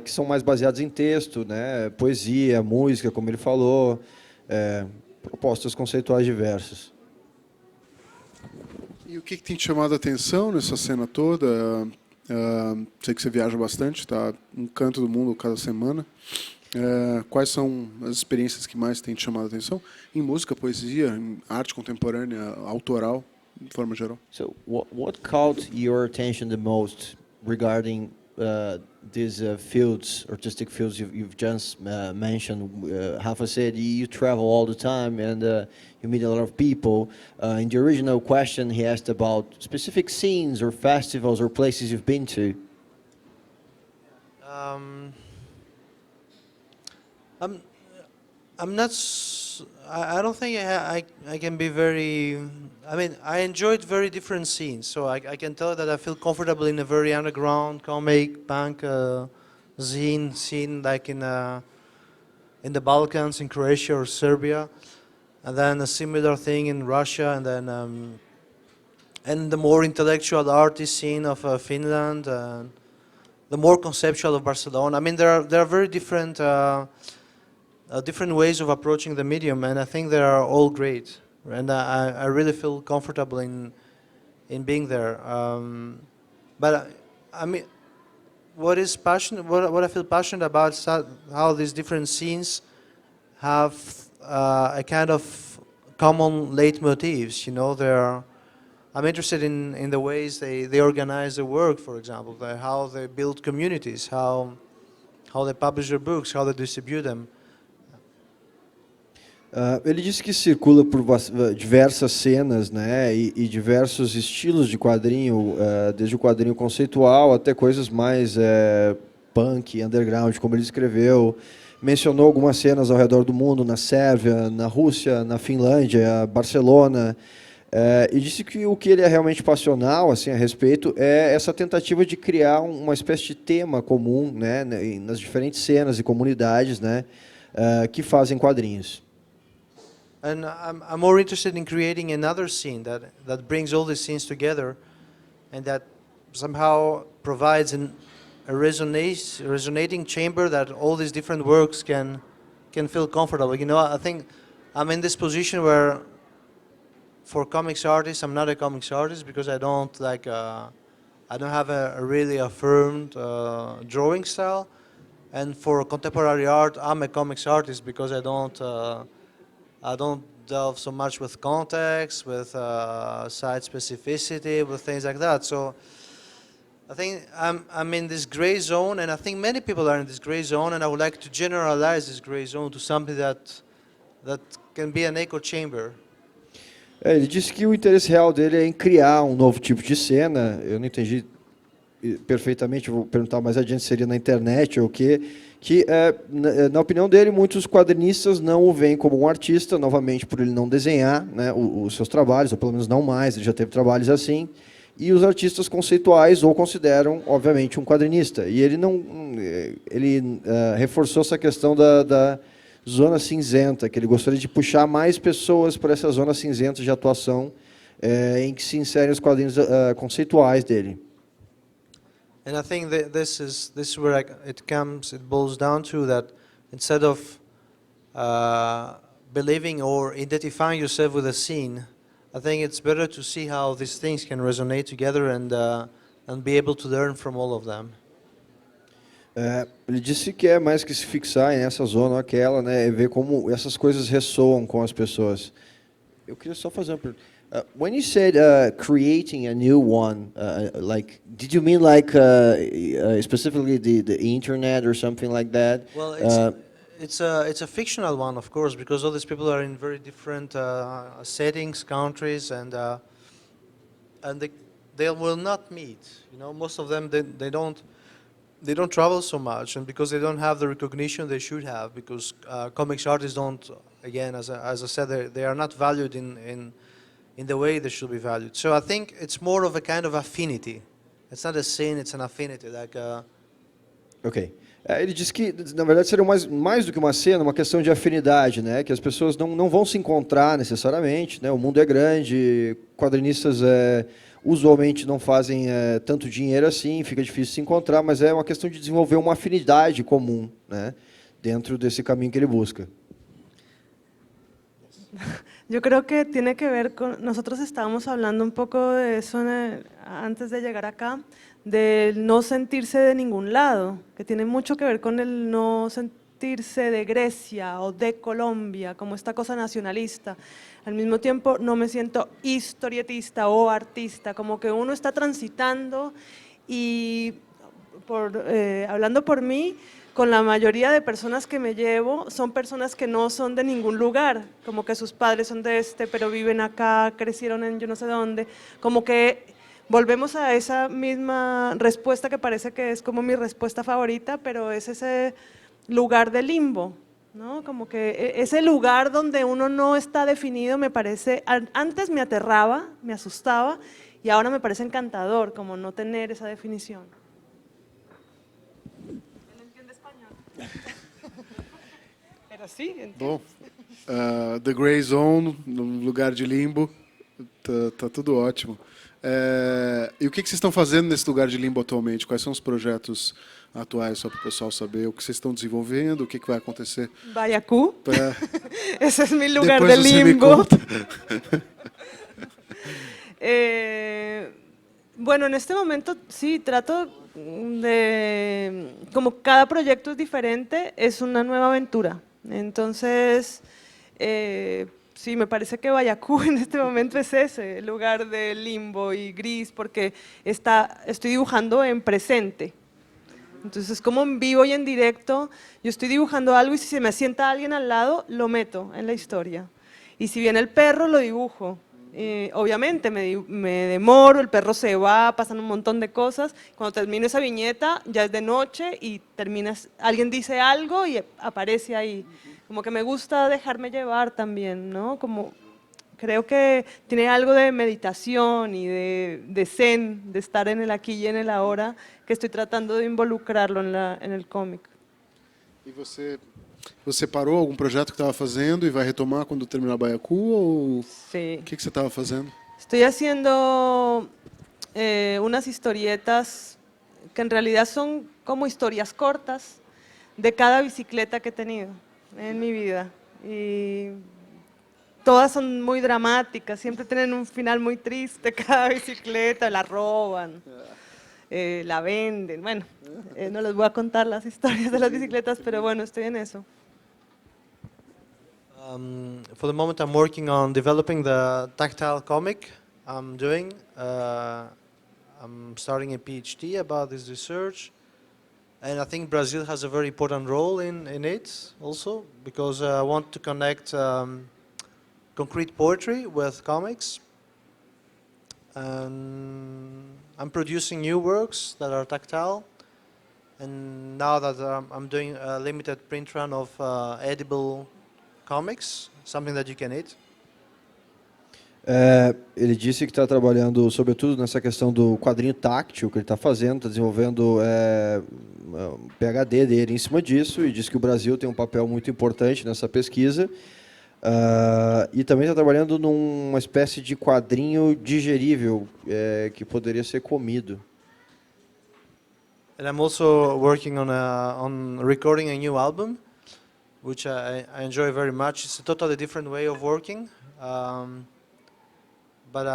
que são mais baseadas em texto, né, poesia, música, como ele falou, propostas conceituais diversas. E o que tem te chamado a atenção nessa cena toda? Sei que você viaja bastante, está um canto do mundo cada semana. Quais são as experiências que mais têm te chamado a atenção? Em música, poesia, em arte contemporânea, autoral, de forma geral. So, what caught your attention the most regarding these fields, artistic fields you've just mentioned? Rafa said you travel all the time and you meet a lot of people. In the original question, he asked about specific scenes or festivals or places you've been to. I'm not. I don't think I can be very. I mean, I enjoyed very different scenes, so I can tell that I feel comfortable in a very underground comic punk scene, like in the Balkans, in Croatia or Serbia, and then a similar thing in Russia, and then and the more intellectual artist scene of Finland, and the more conceptual of Barcelona. I mean, there are very different. Different ways of approaching the medium, and I think they are all great. And I really feel comfortable in being there. But I mean, what I feel passionate about is how these different scenes have a kind of common leitmotifs. You know, I'm interested in the ways they organize the work, for example, how they build communities, how they publish their books, how they distribute them. Ele disse que circula por diversas cenas, né, e diversos estilos de quadrinho, desde o quadrinho conceitual até coisas mais punk, underground, como ele escreveu. Mencionou algumas cenas ao redor do mundo, na Sérvia, na Rússia, na Finlândia, Barcelona. E disse que o que ele é realmente passional assim, a respeito é essa tentativa de criar uma espécie de tema comum, né, nas diferentes cenas e comunidades, né, que fazem quadrinhos. And I'm more interested in creating another scene that brings all these scenes together, and that somehow provides a resonating chamber that all these different works can feel comfortable. You know, I think I'm in this position where, for comics artists, I'm not a comics artist because I don't have a really affirmed drawing style, and for contemporary art, I'm a comics artist because I don't. I don't delve so much with context, with site specificity, with things like that. So I think I'm in this gray zone, and I think many people are in this gray zone, and I would like to generalize this gray zone to something that can be an echo chamber. Ele disse que o interesse real dele é em criar um novo tipo de cena. Eu não entendi perfeitamente, vou perguntar mais adiante, seria na internet ou o quê. Que, na opinião dele, muitos quadrinistas não o veem como um artista, novamente por ele não desenhar, né, os seus trabalhos, ou pelo menos não mais, ele já teve trabalhos assim. E os artistas conceituais o consideram, obviamente, um quadrinista. E ele reforçou essa questão da zona cinzenta, que ele gostaria de puxar mais pessoas para essa zona cinzenta de atuação em que se inserem os quadrinhos conceituais dele. And I think that this is where it boils down to that instead of believing or identifying yourself with a scene, I think it's better to see how these things can resonate together and be able to learn from all of them. Ele disse que é mais que se fixar nessa zona ou aquela, né, é ver como essas coisas ressoam com as pessoas. Eu queria só fazer uma pergunta. When you said creating a new one, like, did you mean like specifically the internet or something like that? Well, it's a fictional one, of course, because all these people are in very different settings, countries, and they will not meet. You know, most of them they don't travel so much, and because they don't have the recognition they should have, because comics artists don't, again, as I said, they are not valued in the way they should be valued. So I think it's more of a kind of affinity. It's not a sin, it's an affinity. Like Ok. Ele disse que, na verdade, seria mais do que uma cena, uma questão de afinidade, né? Que as pessoas não vão se encontrar necessariamente, né? O mundo é grande, quadrinistas usualmente não fazem tanto dinheiro assim, fica difícil se encontrar, mas é uma questão de desenvolver uma afinidade comum, né? Dentro desse caminho que ele busca. Yo creo que tiene que ver con, nosotros estábamos hablando un poco de eso antes de llegar acá, del no sentirse de ningún lado, que tiene mucho que ver con el no sentirse de Grecia o de Colombia, como esta cosa nacionalista. Al mismo tiempo no me siento historietista o artista, como que uno está transitando y hablando por mí, con la mayoría de personas que me llevo, son personas que no son de ningún lugar, como que sus padres son de pero viven acá, crecieron en yo no sé dónde, como que volvemos a esa misma respuesta que parece que es como mi respuesta favorita, pero es ese lugar de limbo, ¿no? Como que ese lugar donde uno no está definido me parece, antes me aterraba, me asustaba, y ahora me parece encantador, como no tener esa definición. Pero sí, Bom, The Gray Zone, no lugar de limbo, tá tudo ótimo. E o que vocês estão fazendo nesse lugar de limbo atualmente? Quais são os projetos atuais, só para o pessoal saber? O que vocês estão desenvolvendo? O que vai acontecer? Baiacu. Ese es mi lugar de Depois você me limbo. conta. Bueno, en este momento sí, trato de, como cada proyecto es diferente, es una nueva aventura. Entonces, sí, me parece que Baiacu en este momento es ese, el lugar de limbo y gris, porque estoy dibujando en presente. Entonces, como en vivo y en directo, yo estoy dibujando algo y si se me sienta alguien al lado, lo meto en la historia. Y si viene el perro, lo dibujo. Obviamente me demoro, el perro se va, pasan un montón de cosas. Cuando termino esa viñeta, ya es de noche y alguien dice algo y aparece ahí. Como que me gusta dejarme llevar también, ¿no? Como creo que tiene algo de meditación y de zen, de estar en el aquí y en el ahora, que estoy tratando de involucrarlo en el cómic. E você parou algum projeto que estava fazendo e vai retomar quando terminar Baiacu? Ou Sí. o que você estava fazendo? Estoy haciendo unas historietas que en realidad son como historias cortas de cada bicicleta que he tenido en mi vida. Y todas son muy dramáticas, siempre tienen un final muy triste, cada bicicleta, la roban, la venden. Bueno, no les voy a contar las historias de las bicicletas, pero bueno, estoy en eso. For the moment, I'm working on developing the tactile comic I'm doing. I'm starting a PhD about this research. And I think Brazil has a very important role in it also, because I want to connect concrete poetry with comics. And I'm producing new works that are tactile. And now that I'm doing a limited print run of edible comics, something that you can eat. Ele disse que está trabalhando, sobretudo, nessa questão do quadrinho táctil que ele está fazendo, está desenvolvendo um PhD dele em cima disso, e disse que o Brasil tem um papel muito importante nessa pesquisa. E também está trabalhando numa espécie de quadrinho digerível que poderia ser comido. And I'm also working on recording a new album, which I enjoy very much. It's a totally different way of working. But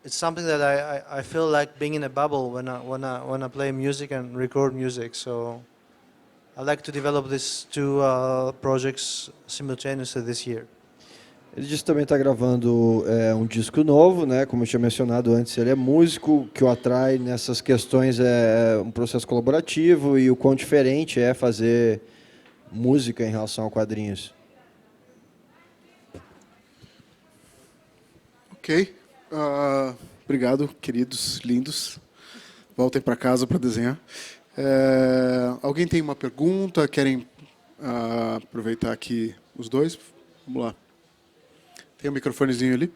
it's something that I feel like being in a bubble when I play music and record music. So I like to develop these two projects simultaneously this year. Ele disse que também está gravando um disco novo, né? Como eu tinha mencionado antes, ele é músico, que o atrai nessas questões é um processo colaborativo, e o quão diferente é fazer música em relação a quadrinhos. Ok. Obrigado, queridos, lindos. Voltem para casa para desenhar. Alguém tem uma pergunta? Querem aproveitar aqui os dois? Vamos lá. Tem um microfonezinho ali.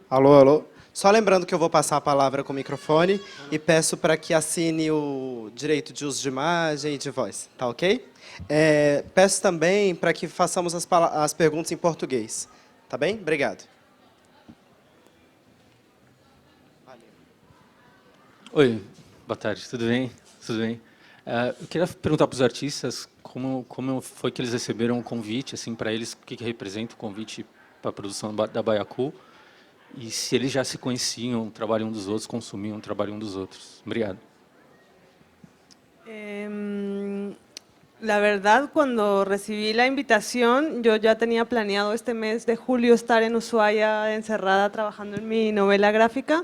Alô, alô. Só lembrando que eu vou passar a palavra com o microfone e peço para que assine o direito de uso de imagem e de voz, tá ok? Peço também para que façamos as perguntas em português, tá bem? Obrigado. Oi, boa tarde, tudo bem? Tudo bem. Eu queria perguntar para os artistas como foi que eles receberam o convite, assim, para eles, o que representa o convite para a produção da Baiacu, y si eles ya se conheciam, o trabalho dos outros, consumiam o trabalho dos outros. Obrigado. La verdad, cuando recibí la invitación, yo ya tenía planeado este mes de julio estar en Ushuaia encerrada trabajando en mi novela gráfica,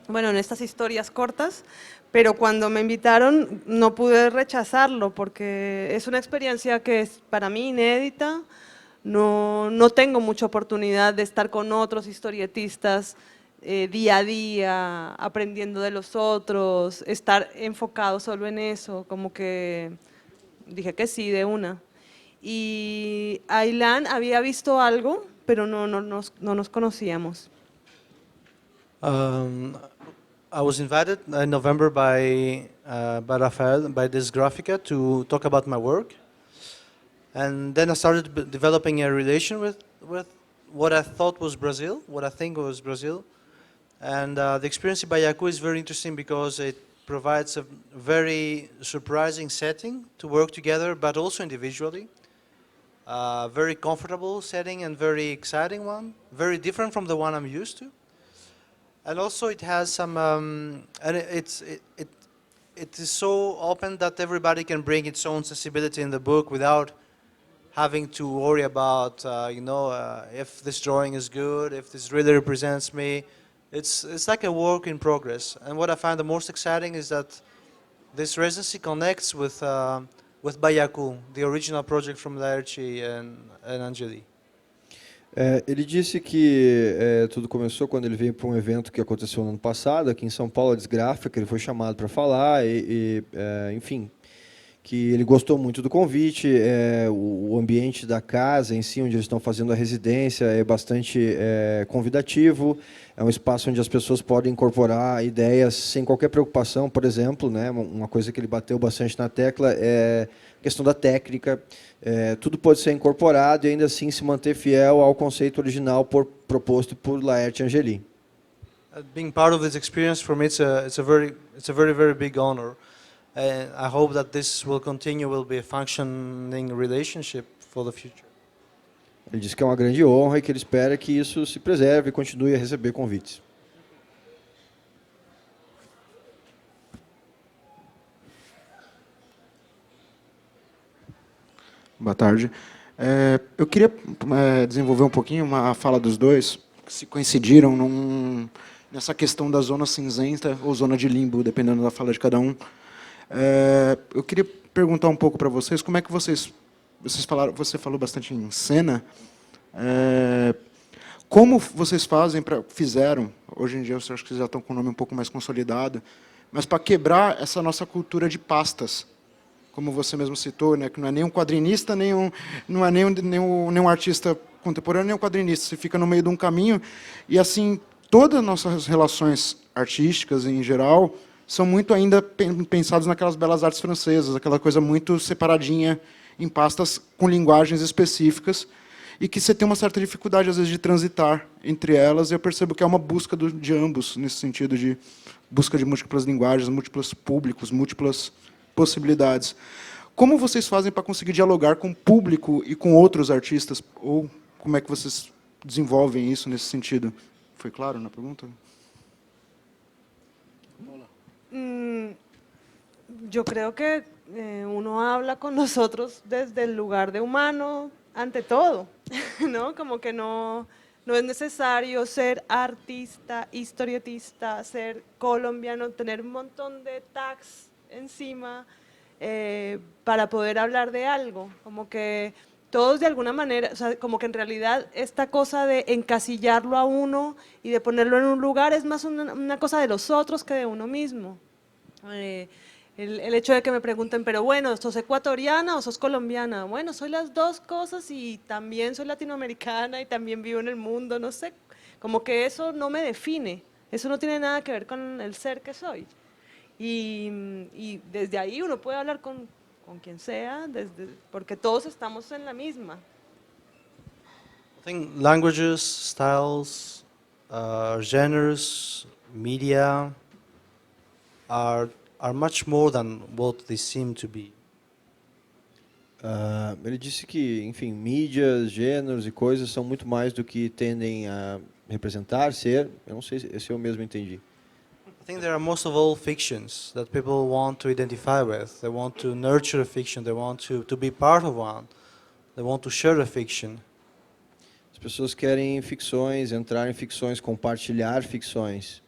bueno, en estas historias cortas, pero cuando me invitaron no pude rechazarlo porque es una experiencia que es para mí inédita. No tengo mucha oportunidad de estar con otros historietistas día a día, aprendiendo de los otros, estar enfocado solo en eso, como que dije que sí, de una. Y Aylan había visto algo, pero no nos conocíamos. I was invited in November by Rafael, by Desgráfica, to talk about my work. And then I started developing a relation with what I thought was Brazil, what I think was Brazil. And the experience in Baiacu is very interesting because it provides a very surprising setting to work together, but also individually. Very comfortable setting and very exciting one, very different from the one I'm used to. And also it has some, and it is so open that everybody can bring its own sensibility in the book without having to worry about, if this drawing is good, if this really represents me. It's like a work in progress. And what I find the most exciting is that this residency connects with Baiacu, the original project from Laerci and Angeli. Ele disse que tudo começou quando ele veio para um evento que aconteceu no ano passado, aqui em São Paulo, a Desgráfica, ele foi chamado para falar, enfim, que ele gostou muito do convite, o ambiente da casa em si, onde eles estão fazendo a residência, é bastante convidativo, é um espaço onde as pessoas podem incorporar ideias sem qualquer preocupação, por exemplo, né, uma coisa que ele bateu bastante na tecla é a questão da técnica, tudo pode ser incorporado e ainda assim se manter fiel ao conceito original proposto por Laerci e Angeli. Being part of this experience for me, it's a very, very big honor. And I hope that this will continue, will be a functioning relationship for the future. Ele disse que é uma grande honra e que ele espera que isso se preserve e continue a receber convites. Boa tarde. Eu queria desenvolver um pouquinho a fala dos dois, que se coincidiram nessa questão da zona cinzenta ou zona de limbo, dependendo da fala de cada um. Eu queria perguntar um pouco para vocês, como é que vocês falaram, você falou bastante em cena, como vocês fizeram, hoje em dia eu acho que vocês já estão com o nome um pouco mais consolidado, mas para quebrar essa nossa cultura de pastas, como você mesmo citou, né, que não é nem um quadrinista, não é nem um artista contemporâneo, nem um quadrinista, você fica no meio de um caminho, e assim, todas as nossas relações artísticas, em geral, são muito ainda pensadas naquelas belas artes francesas, aquela coisa muito separadinha, em pastas com linguagens específicas, e que você tem uma certa dificuldade, às vezes, de transitar entre elas, e eu percebo que é uma busca de ambos, nesse sentido de busca de múltiplas linguagens, múltiplos públicos, múltiplas possibilidades. Como vocês fazem para conseguir dialogar com o público e com outros artistas? Ou como é que vocês desenvolvem isso nesse sentido? Foi claro na pergunta? Yo creo que uno habla con nosotros desde el lugar de humano ante todo, ¿no? Como que no es necesario ser artista, historietista, ser colombiano, tener un montón de tags encima para poder hablar de algo. Como que todos de alguna manera, o sea, como que en realidad esta cosa de encasillarlo a uno y de ponerlo en un lugar es más una cosa de los otros que de uno mismo. El hecho de que me pregunten, pero bueno, ¿sos ecuatoriana o sos colombiana? Bueno, soy las dos cosas y también soy latinoamericana y también vivo en el mundo, no sé, como que eso no me define, eso no tiene nada que ver con el ser que soy. Y desde ahí uno puede hablar con quien sea, porque todos estamos en la misma. I think languages, styles, genres, media are much more than what they seem to be. Ele disse que, enfim, mídias, gêneros e coisas são muito mais do que tendem a representar, ser. Eu não sei se eu mesmo entendi. I think there are most of all fictions that people want to identify with. They want to nurture a fiction. They want to be part of one. They want to share a fiction. As pessoas querem ficções, entrar em ficções, compartilhar ficções.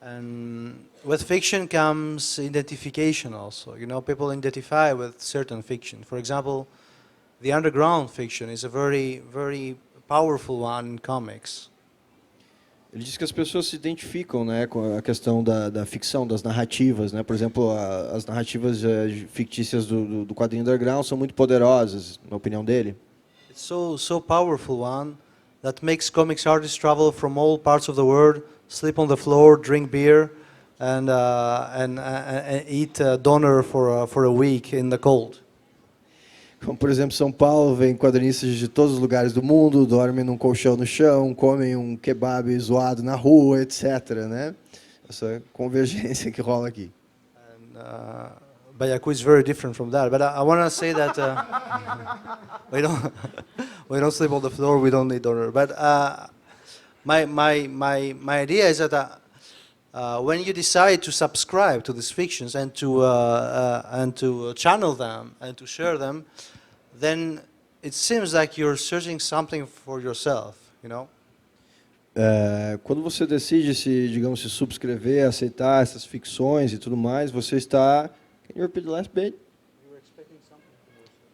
And with fiction comes identification also. You know, people identify with certain fiction. For example, the underground fiction is a very, very powerful one in comics. Ele diz que as pessoas se identificam, né, com a questão da ficção, das narrativas, né? Por exemplo, as narrativas fictícias do quadrinho underground são muito poderosas, na opinião dele. It's so powerful one that makes comics artists travel from all parts of the world, sleep on the floor, drink beer, and eat doner for a week in the cold. Como, por exemplo, São Paulo, vem quadrinistas de todos os lugares do mundo, dormem num colchão no chão, comem um kebab zoado na rua, etc. Né? Essa convergência que rola aqui. And Bayaku is very different from that. But I want to say that we don't sleep on the floor, we don't eat doner. But my idea is that when you decide to subscribe to these fictions and to channel them and to share them, then it seems like you're searching something for yourself, you know. Quando você decide se subscrever, aceitar essas ficções e tudo mais, você está. Can you repeat the last bit?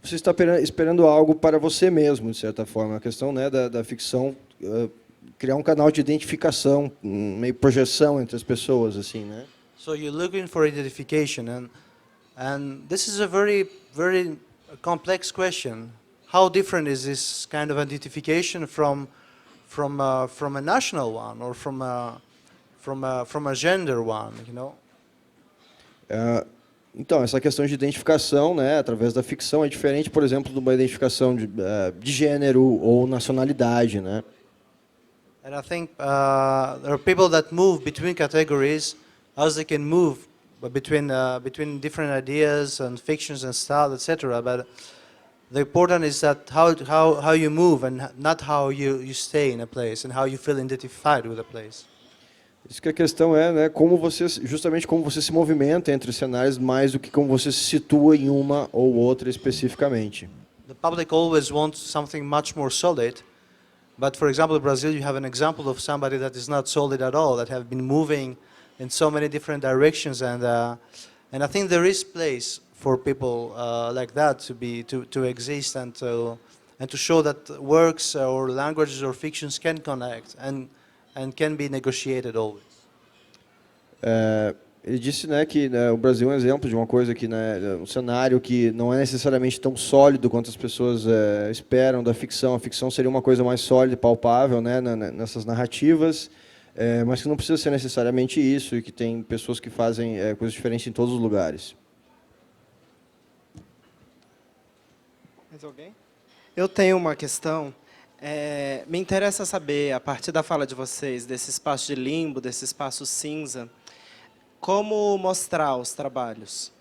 Você está esperando algo para você mesmo, de certa forma. A questão, né, da ficção criar um canal de identificação, meio projeção entre as pessoas, assim, né? So you're looking for identification, and this is a very, very complex question. How different is this kind of identification from a national one or from a gender one, you know? Então, essa questão de identificação, né, através da ficção é diferente, por exemplo, de uma identificação de gênero ou nacionalidade, né? And I think there are people that move between categories as they can move between different ideas and fictions and style, etc. But the important is that how you move and not how you stay in a place and how you feel identified with a place. Isso que a questão né, justamente como você se movimenta entre os cenários, mais do que como você se situa em uma ou outra especificamente. public always wants something much more solid. But for example, in Brazil, you have an example of somebody that is not solid at all, that have been moving in so many different directions, and I think there is place for people like that to exist and to show that works or languages or fictions can connect and can be negotiated always. Ele disse, né, que o Brasil é um exemplo de uma coisa que, né, um cenário que não é necessariamente tão sólido quanto as pessoas esperam da ficção. A ficção seria uma coisa mais sólida e palpável, né, nessas narrativas, mas que não precisa ser necessariamente isso, e que tem pessoas que fazem coisas diferentes em todos os lugares. Mais alguém? Eu tenho uma questão. Me interessa saber, a partir da fala de vocês, desse espaço de limbo, desse espaço cinza, como mostrar os trabalhos.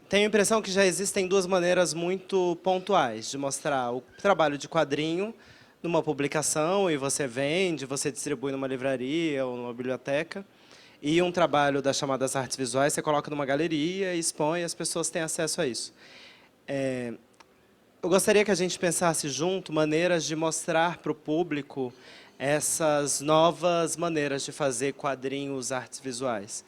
Tenho a impressão que já existem duas maneiras muito pontuais de mostrar o trabalho de quadrinho numa publicação, e você vende, você distribui numa livraria ou numa biblioteca, e um trabalho das chamadas artes visuais você coloca numa galeria, expõe, e as pessoas têm acesso a isso. Eu gostaria que a gente pensasse junto maneiras de mostrar para o público essas novas maneiras de fazer quadrinhos, artes visuais.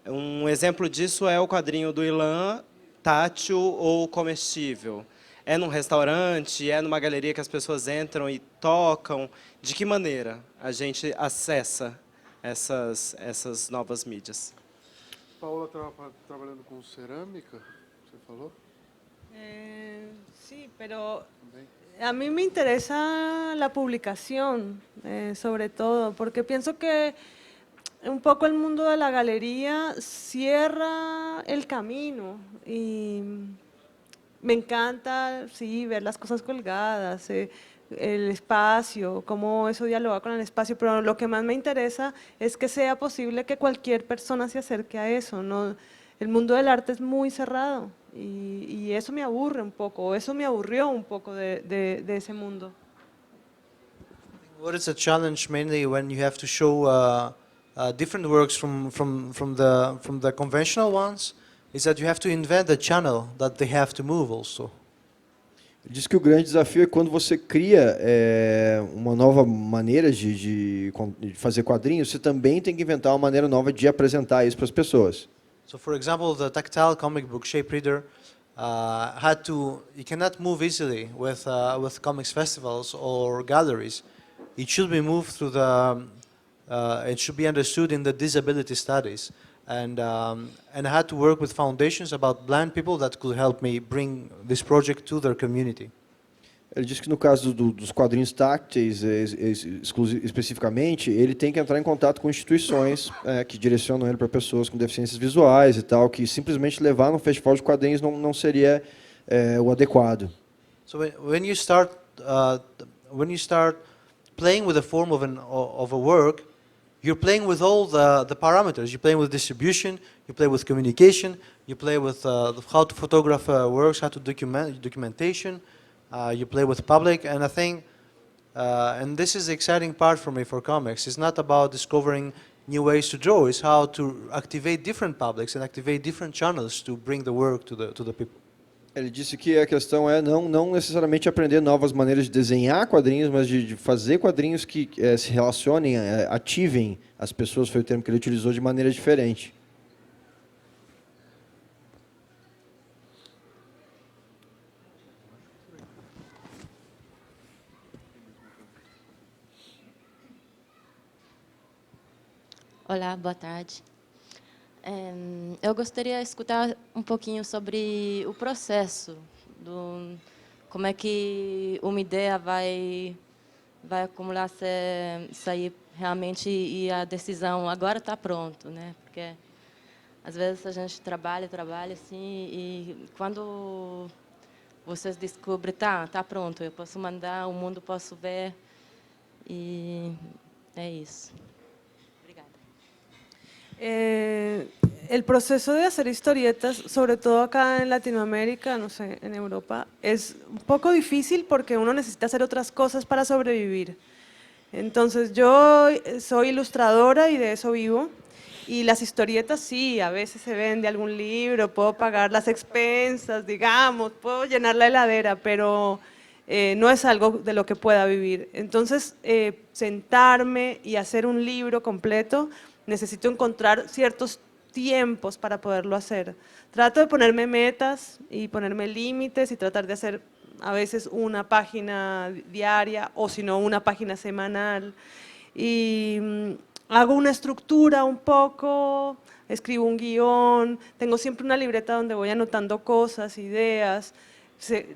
Um exemplo disso é o quadrinho do Ilan, tátil ou comestível. É num restaurante, é numa galeria que as pessoas entram e tocam. De que maneira a gente acessa essas novas mídias? Paula estava trabalhando com cerâmica, você falou? Sí, pero a mí me interesa la publicación, sobre todo, porque pienso que un poco el mundo de la galería cierra el camino y me encanta, sí, ver las cosas colgadas, el espacio, cómo eso dialoga con el espacio, pero lo que más me interesa es que sea posible que cualquier persona se acerque a eso, ¿no? El mundo del arte es muy cerrado y eso me aburre un poco, eso me aburrió un poco de ese mundo. What is a challenge mainly when you have to show different works from the conventional ones is that you have to invent a channel that they have to move also. Ele diz que o grande desafio é quando você cria uma nova maneira de fazer quadrinhos, você também tem que inventar uma maneira nova de apresentar isso para as pessoas. So, for example, the tactile comic book shape reader you cannot move easily with comics festivals or galleries. It should be moved through it should be understood in the disability studies. And I had to work with foundations about blind people that could help me bring this project to their community. Ele disse que no caso dos quadrinhos tácteis, especificamente, ele tem que entrar em contato com instituições que direcionam ele para pessoas com deficiências visuais e tal, que simplesmente levar no festival de quadrinhos não seria o adequado. So when you start playing with the form of a work, you're playing with all the parameters. You're playing with distribution, you play with communication, you play with how to photograph works, how to documentation, you play with public, and I think, and this is the exciting part for me for comics, it's not about discovering new ways to draw, it's how to activate different publics and activate different channels to bring the work to the people. Ele disse que a questão é não necessariamente aprender novas maneiras de desenhar quadrinhos, mas de fazer quadrinhos que se relacionem, ativem as pessoas, foi o termo que ele utilizou, de maneira diferente. Olá, boa tarde. Eu gostaria de escutar um pouquinho sobre o processo, como é que uma ideia vai acumular, sair realmente e a decisão agora está pronto, né? Porque às vezes a gente trabalha assim e quando vocês descobrem, tá pronto, eu posso mandar, o mundo posso ver e é isso. El proceso de hacer historietas, sobre todo acá en Latinoamérica, no sé, en Europa, es un poco difícil porque uno necesita hacer otras cosas para sobrevivir. Entonces yo soy ilustradora y de eso vivo. Y las historietas sí, a veces se vende algún libro, puedo pagar las expensas, digamos, puedo llenar la heladera, pero no es algo de lo que pueda vivir. Entonces, sentarme y hacer un libro completo, necesito encontrar ciertos tiempos para poderlo hacer. Trato de ponerme metas y ponerme límites y tratar de hacer a veces una página diaria o si no una página semanal. Y hago una estructura un poco, escribo un guión, tengo siempre una libreta donde voy anotando cosas, ideas,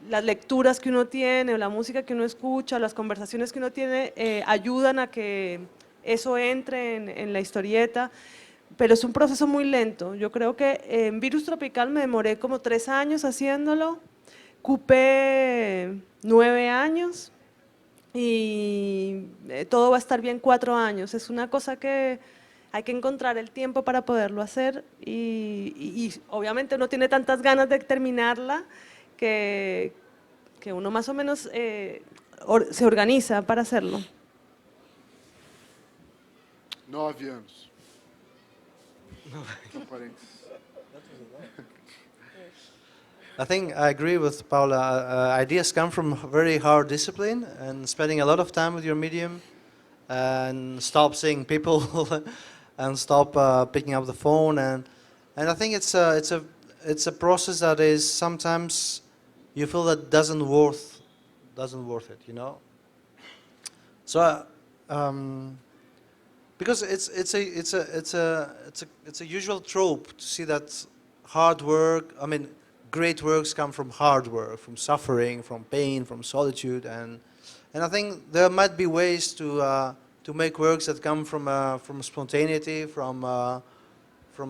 las lecturas que uno tiene, o la música que uno escucha, las conversaciones que uno tiene, ayudan a que eso entre en la historieta, pero es un proceso muy lento. Yo creo que en Virus Tropical me demoré como 3 años haciéndolo, Coupé 9 años, y todo va a estar bien 4 años. Es una cosa que hay que encontrar el tiempo para poderlo hacer y obviamente uno tiene tantas ganas de terminarla que uno más o menos se organiza para hacerlo. 9 anos. Entre parênteses. I think I agree with Paula. Ideas come from very hard discipline and spending a lot of time with your medium, and stop seeing people and stop picking up the phone, and I think it's a process that is sometimes you feel that doesn't worth it, you know. So because it's a usual trope to see that hard work. I mean, great works come from hard work, from suffering, from pain, from solitude, and I think there might be ways to make works that come from spontaneity, from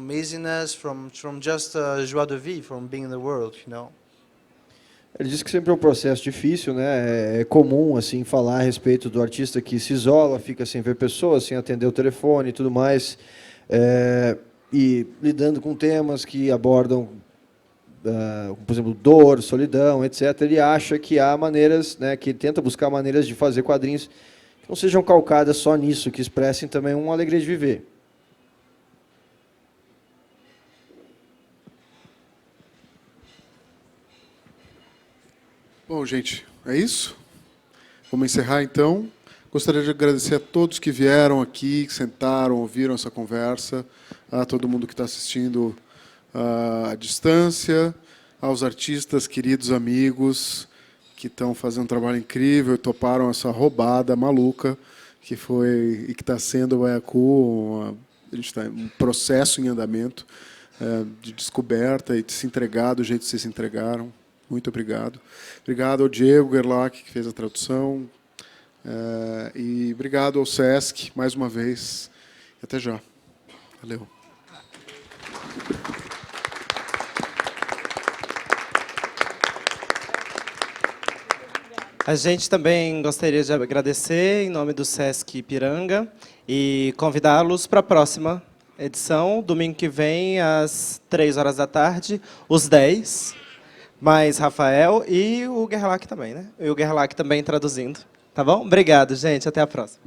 easiness, from just joie de vivre, from being in the world, you know. Ele diz que sempre é um processo difícil, né? É comum assim falar a respeito do artista que se isola, fica sem ver pessoas, sem atender o telefone e tudo mais, e lidando com temas que abordam, por exemplo, dor, solidão, etc. Ele acha que há maneiras, né, que tenta buscar maneiras de fazer quadrinhos que não sejam calcadas só nisso, que expressem também uma alegria de viver. Bom, gente, é isso? Vamos encerrar, então. Gostaria de agradecer a todos que vieram aqui, que sentaram, ouviram essa conversa, a todo mundo que está assistindo à distância, aos artistas, queridos amigos, que estão fazendo um trabalho incrível e toparam essa roubada maluca que foi e que está sendo o Baiacu. A gente está em um processo em andamento de descoberta e de se entregar do jeito que vocês se entregaram. Muito obrigado. Obrigado ao Diego Gerlach, que fez a tradução. E obrigado ao SESC, mais uma vez. E até já. Valeu. A gente também gostaria de agradecer em nome do SESC Ipiranga e convidá-los para a próxima edição, domingo que vem, às 15h, os 10, mais Rafael e o Gerlach também, né? E o Gerlach também traduzindo. Tá bom? Obrigado, gente. Até a próxima.